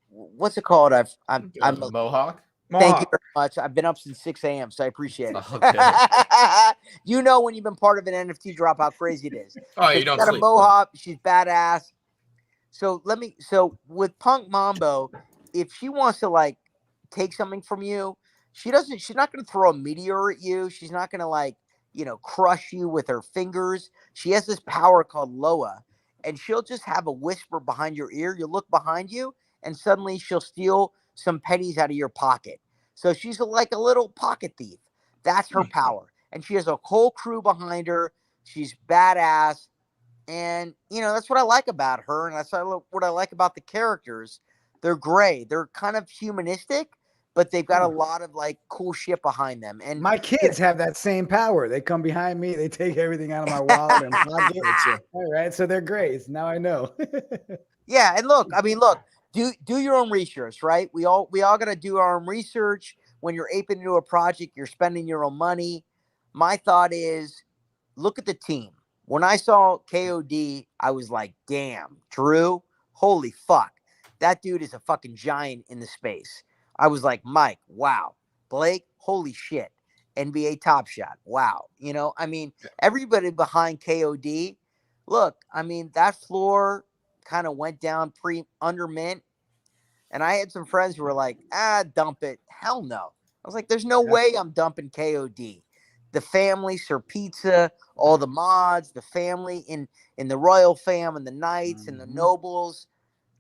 What's it called? I'm Mohawk. Thank you very much. I've been up since 6 a.m., so I appreciate it. Okay. You know when you've been part of an NFT drop how crazy it is. Oh, you don't got sleep. a mohawk. She's badass. So with Punk Mambo, if she wants to take something from you, she's not going to throw a meteor at you. She's not going to crush you with her fingers. She has this power called Loa, and she'll just have a whisper behind your ear. You'll look behind you, and suddenly she'll steal some pennies out of your pocket. So she's like a little pocket thief. That's her power. And she has a whole crew behind her. She's badass. And, that's what I like about her. And that's what I like about the characters. They're gray. They're kind of humanistic, but they've got a lot of cool shit behind them. And my kids have that same power. They come behind me. They take everything out of my wallet and pocket. All right. So they're great. Now I know. Yeah. And look, do your own research, right? We all got to do our own research. When you're aping into a project, you're spending your own money. My thought is, look at the team. When I saw KOD, I was like, damn, Drew, holy fuck. That dude is a fucking giant in the space. I was like, Mike, wow. Blake, holy shit. NBA Top Shot. Wow. Everybody behind KOD. Look, that floor kind of went down under mint. And I had some friends who were like, dump it. Hell no. I was like, there's no way I'm dumping KOD. The family, Sir Pizza, all the mods, the family in the Royal Fam and the Knights and the Nobles.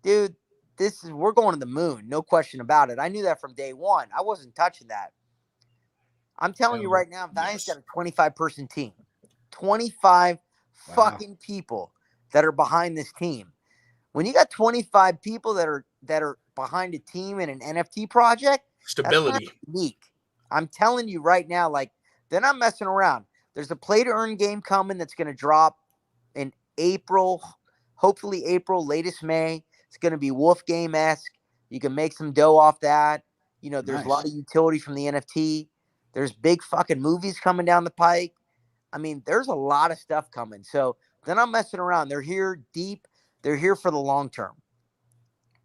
Dude, we're going to the moon. No question about it. I knew that from day one. I wasn't touching that. I'm telling you right now, Valiant's got a 25-person team. 25 fucking people that are behind this team. When you got 25 people that are behind a team in an NFT project, stability. that's unique. I'm telling you right now, like, they're not messing around. There's a play to earn game coming that's going to drop in April, hopefully April, latest May. It's going to be Wolf Game-esque. You can make some dough off that. You know, there's a lot of utility from the NFT. There's big fucking movies coming down the pike. I mean, there's a lot of stuff coming. So they're not messing around. They're here deep. They're here for the long term.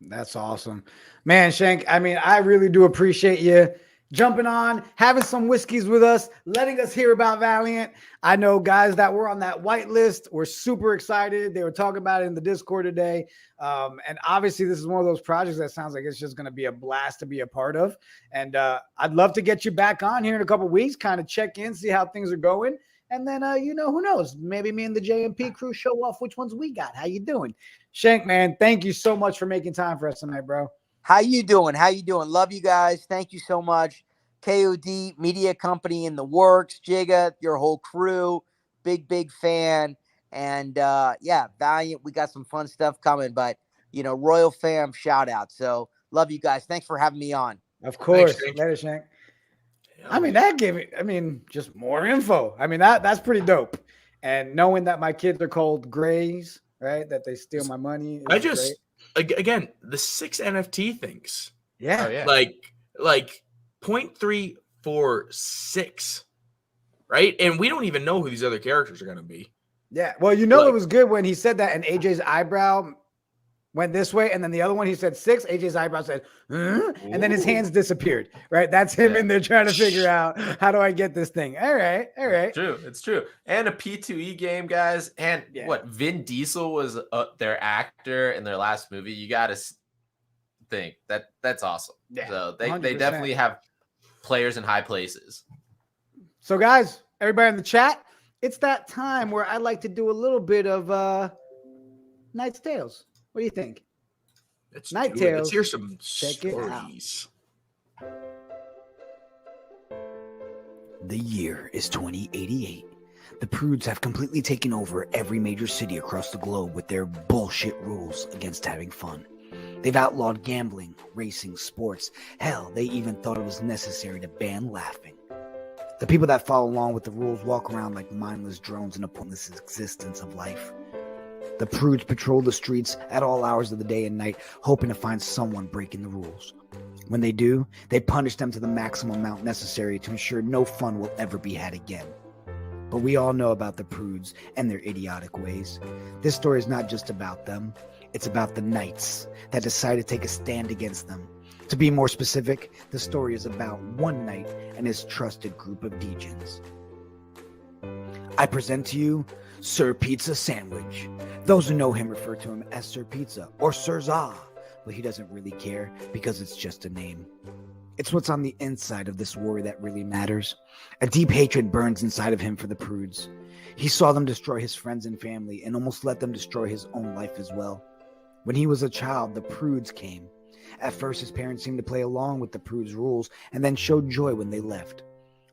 That's awesome, man. Shank, I mean, I really do appreciate you jumping on, having some whiskeys with us, letting us hear about Valiant. I know guys that were on that white list were super excited. They were talking about it in the Discord today. And obviously this is one of those projects that sounds like it's just going to be a blast to be a part of. And I'd love to get you back on here in a couple of weeks, kind of check in, see how things are going. And then, you know, who knows? Maybe me and the JMP crew show off which ones we got. How you doing? Shank, man, thank you so much for making time for us tonight, bro. How you doing? How you doing? Love you guys. Thank you so much. KOD Media Company in the works. Jigga, your whole crew. Big fan. And, yeah, Valiant, we got some fun stuff coming. But, you know, Royal Fam, shout out. So, love you guys. Thanks for having me on. Of course. Thanks, Later, Shank. I mean, that gave me, I mean, just more info. I mean, that's pretty dope. And knowing that my kids are called Grays, right? That they steal my money. I just, again, the 6 NFT things. Yeah. Oh, yeah. Like 0.346, right? And we don't even know who these other characters are going to be. Yeah. Well, you know, it was good when he said that and AJ's eyebrow went this way. And then the other one, he said 6. AJ's eyebrow said, huh? And then his hands disappeared, right? That's him in there trying to figure out, how do I get this thing? All right. It's true. And a P2E game, guys. And what, Vin Diesel was their actor in their last movie. You got to think that's awesome. Yeah, so they 100%. definitely have players in high places. So guys, everybody in the chat, it's that time where I like to do a little bit of Knight's Tales. What do you think? Night Tales. Let's hear some Check it out. stories. The year is 2088. The Prudes have completely taken over every major city across the globe with their bullshit rules against having fun. They've outlawed gambling, racing, sports. Hell, they even thought it was necessary to ban laughing. The people that follow along with the rules walk around like mindless drones in a pointless existence of life. The Prudes patrol the streets at all hours of the day and night, hoping to find someone breaking the rules. When they do, they punish them to the maximum amount necessary to ensure no fun will ever be had again. But we all know about the Prudes and their idiotic ways. This story is not just about them. It's about the Knights that decide to take a stand against them. To be more specific, the story is about one knight and his trusted group of Degens. I present to you Sir Pizza Sandwich. Those who know him refer to him as Sir Pizza or Sir Za, but he doesn't really care because it's just a name. It's what's on the inside of this warrior that really matters. A deep hatred burns inside of him for the Prudes. He saw them destroy his friends and family and almost let them destroy his own life as well. When he was a child, the Prudes came. At first, his parents seemed to play along with the Prudes' rules and then showed joy when they left.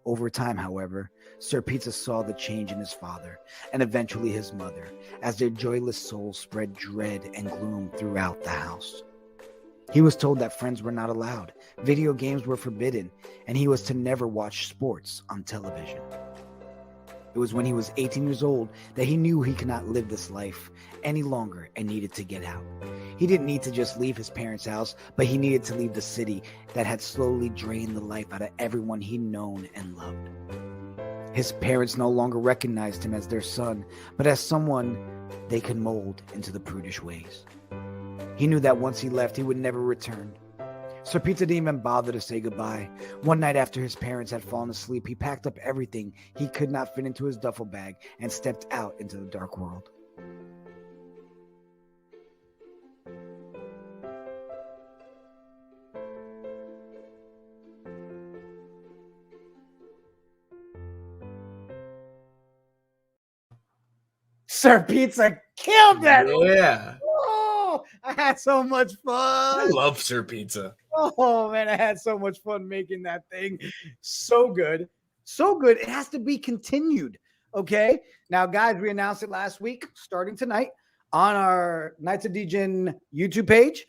Over time, however, Sir Pizza saw the change in his father and eventually his mother as their joyless souls spread dread and gloom throughout the house. He was told that friends were not allowed, video games were forbidden, and he was to never watch sports on television. It was when he was 18 years old that he knew he could not live this life any longer and needed to get out. He didn't need to just leave his parents' house, but he needed to leave the city that had slowly drained the life out of everyone he'd known and loved. His parents no longer recognized him as their son, but as someone they could mold into the prudish ways. He knew that once he left, he would never return. Sir Pizza didn't even bother to say goodbye. One night after his parents had fallen asleep, he packed up everything he could not fit into his duffel bag and stepped out into the dark world. Sir Pizza killed that. Yeah. Oh, I had so much I fun. love Sir Pizza. Oh man, I had so much fun making that thing. So good. So good. It has to be continued. Okay. Now, guys, we announced it last week, starting tonight on our Knights of Degen YouTube page,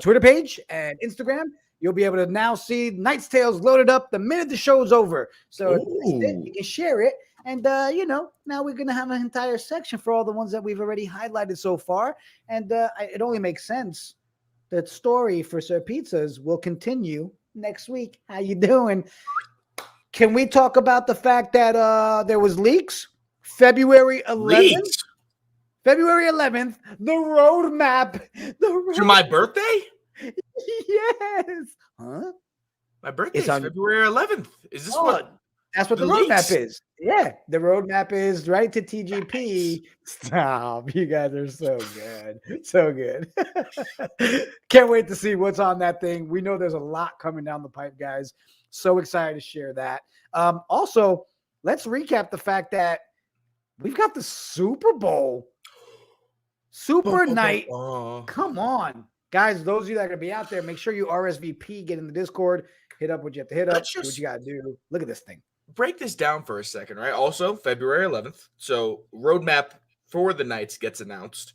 Twitter page and Instagram. you'll be able to now see Knight's Tales loaded up the minute the show's over. So Ooh. you can share it. And, now we're going to have an entire section for all the ones that we've already highlighted so far. And it only makes sense. The story for Sir Pizzas will continue next week. How you doing? Can we talk about the fact that there was leaks? February 11th. Leaks? February 11th, the roadmap. For my birthday? Yes. Huh? My birthday is on February 11th. Is this what? That's what the roadmap is. Yeah, the roadmap is right to TGP. Stop. You guys are so good. So good. Can't wait to see what's on that thing. We know there's a lot coming down the pipe, guys. So excited to share that. Also, let's recap the fact that we've got the Super Bowl. Super Night. Come on. Guys, those of you that are going to be out there, make sure you RSVP, get in the Discord, hit up what you have to hit up, do what you got to do. Look at this thing. Break this down for a second, right? Also, February 11th. So, roadmap for the Knights gets announced.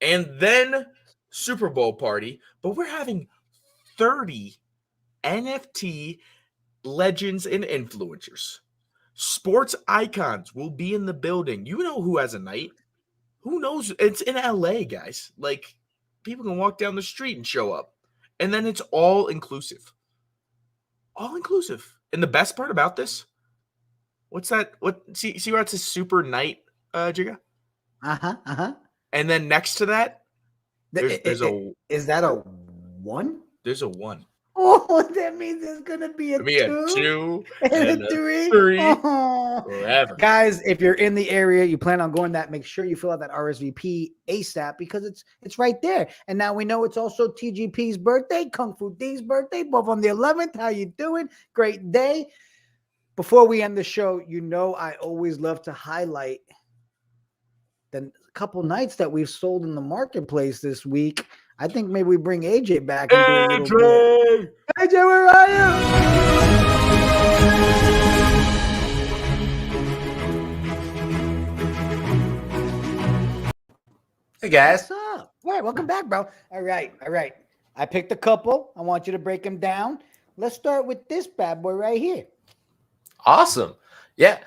And then Super Bowl party. But we're having 30 NFT legends and influencers. Sports icons will be in the building. You know who has a night? Who knows? It's in LA, guys. Like, people can walk down the street and show up. And then it's all inclusive. All inclusive. And the best part about this, what's that? See where it says Super Night, Jigga? And then next to that, there's a. Is that a 1? There's a 1. Oh, that means it's gonna be a 2 and a 3. Forever. Guys, if you're in the area, you plan on going that, make sure you fill out that RSVP ASAP because it's right there. And now we know it's also TGP's birthday, Kung Fu D's birthday, both on the 11th. How you doing? Great day. Before we end the show, I always love to highlight the couple nights that we've sold in the marketplace this week. I think maybe we bring AJ back and do a little bit. AJ, where are you? Hey guys. What's up? All right, welcome back, bro. All right. I picked a couple. I want you to break them down. Let's start with this bad boy right here. Awesome. Yeah.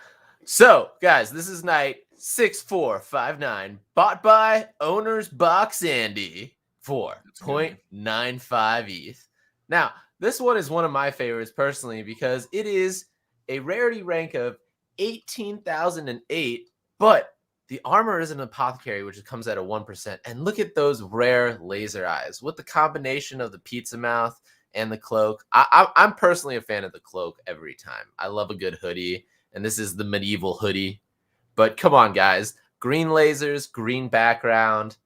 So, guys, this is night 6459, bought by Owner's Box Andy for 0.95 ETH. Now, this one is one of my favorites personally because it is a rarity rank of 18,008, but the armor is an apothecary, which comes at a 1%. And look at those rare laser eyes with the combination of the pizza mouth and the cloak. I'm personally a fan of the cloak every time. I love a good hoodie, and this is the medieval hoodie. But come on, guys. Green lasers, green background.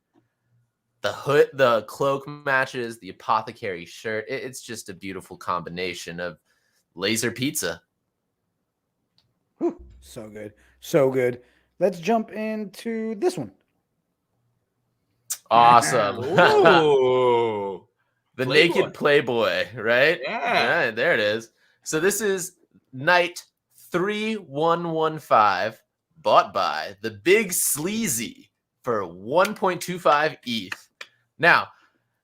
The hood, the cloak matches, the apothecary shirt. It's just a beautiful combination of laser pizza. Whew, so good. So good. Let's jump into this one. Awesome. Ooh. The Playboy. naked Playboy, right? Yeah. There it is. So this is Night 3115, bought by the Big Sleazy for 1.25 ETH. Now,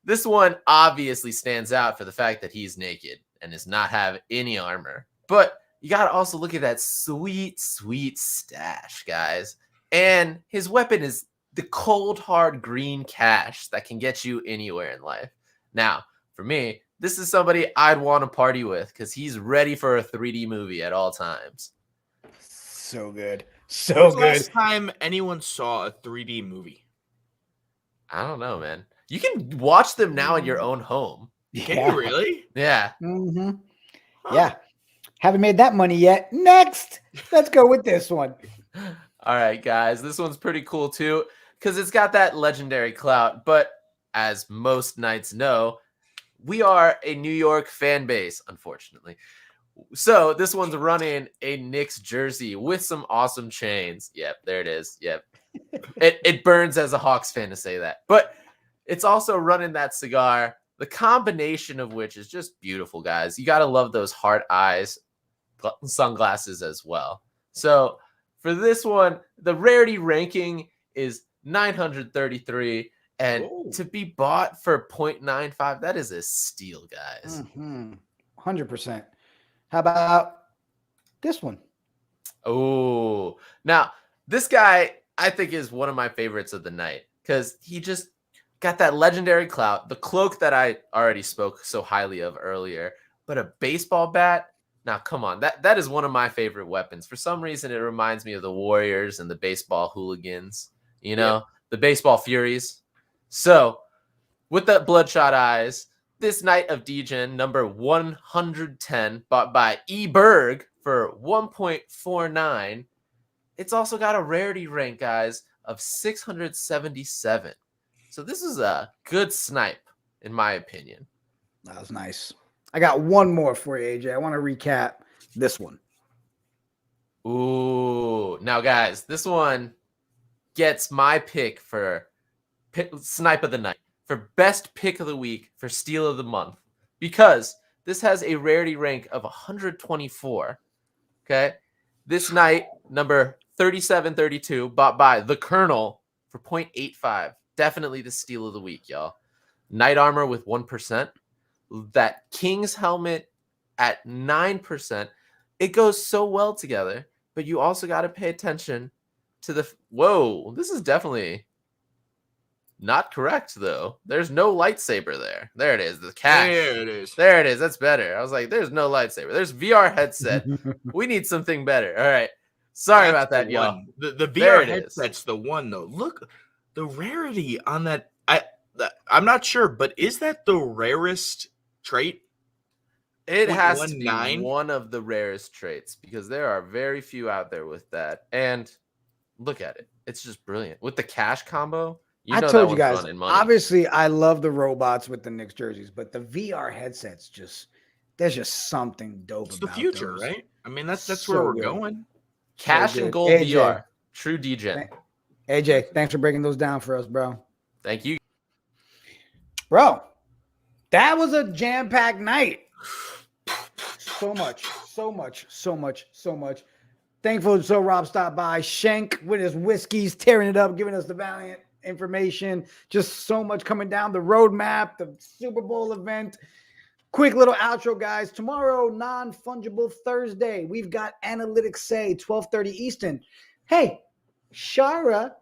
this one obviously stands out for the fact that he's naked and does not have any armor. But you got to also look at that sweet, sweet stash, guys. And his weapon is the cold, hard green cash that can get you anywhere in life. Now, for me, this is somebody I'd want to party with because he's ready for a 3D movie at all times. So good. When So was the good. last time anyone saw a 3D movie? I don't know, man. You can watch them now in your own home. Can you really? Yeah. Mm-hmm. Huh. Yeah. Haven't made that money yet. Next. Let's go with this one. All right, guys. This one's pretty cool, too, because it's got that legendary clout. But as most Knights know, we are a New York fan base, unfortunately. So this one's running a Knicks jersey with some awesome chains. Yep, there it is. Yep. It burns as a Hawks fan to say that. But it's also running that cigar, the combination of which is just beautiful, guys. You got to love those heart eyes, sunglasses as well. So for this one, the rarity ranking is 933, And Oh. to be bought for 0.95, that is a steal, guys. 100%. How about this one? Oh, now this guy I think is one of my favorites of the night because he just got that legendary clout, the cloak that I already spoke so highly of earlier, but a baseball bat. Now, come on, that is one of my favorite weapons. For some reason, it reminds me of the Warriors and the baseball hooligans, the baseball furies. So, with the bloodshot eyes, this Knight of Degen, number 110, bought by E. Berg for 1.49. It's also got a rarity rank, guys, of 677. So this is a good snipe, in my opinion. That was nice. I got one more for you, AJ. I want to recap this one. Ooh. Now, guys, this one gets my pick for snipe of the night, for best pick of the week, for steal of the month, because this has a rarity rank of 124. Okay. This Knight, number 3732, bought by the Colonel for 0.85. Definitely the steal of the week, y'all. Knight armor with 1%. That King's helmet at 9%. It goes so well together, but you also got to pay attention to the... Whoa, this is definitely not correct, though. There's no lightsaber there. There it is. The cash. There it is. There it is. That's better. I was like, there's no lightsaber. There's VR headset. We need something better. All right. Sorry about that, y'all. The There VR it is. headset's the one, though. Look, the rarity on that. I'm not sure, but is that the rarest trait? It has to be 0.19? one of the rarest traits because there are very few out there with that. And look at it. It's just brilliant. With the cash combo, I that told you one's guys, running money. obviously, I love the robots with the Knicks jerseys, but the VR headsets there's just something dope It's about the future, those. right? I mean, that's So where we're good. going. Cash good. and gold AJ. VR. True Degen. AJ, thanks for breaking those down for us, bro. Thank you. Bro, that was a jam-packed night. So much. Thankful so Rob stopped by. Shank with his whiskeys, tearing it up, giving us the valiant information. Just so much coming down the roadmap, the Super Bowl event. Quick little outro, guys. Tomorrow, non-fungible Thursday. We've got Analytics Say, 12:30 Eastern. Hey, Shara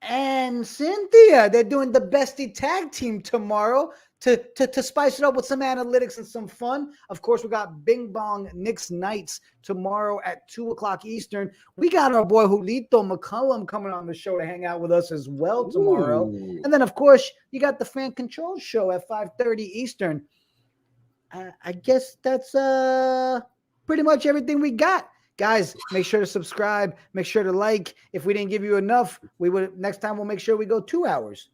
and Cynthia, they're doing the bestie tag team tomorrow to spice it up with some analytics and some fun. Of course, we got Bing Bong Knicks Knights tomorrow at 2 o'clock Eastern. We got our boy Julito McCullum coming on the show to hang out with us as well tomorrow. Ooh. And then, of course, you got the Fan Control Show at 5:30 Eastern. I guess that's pretty much everything we got. Guys, make sure to subscribe. Make sure to like. If we didn't give you enough, next time we'll make sure we go 2 hours.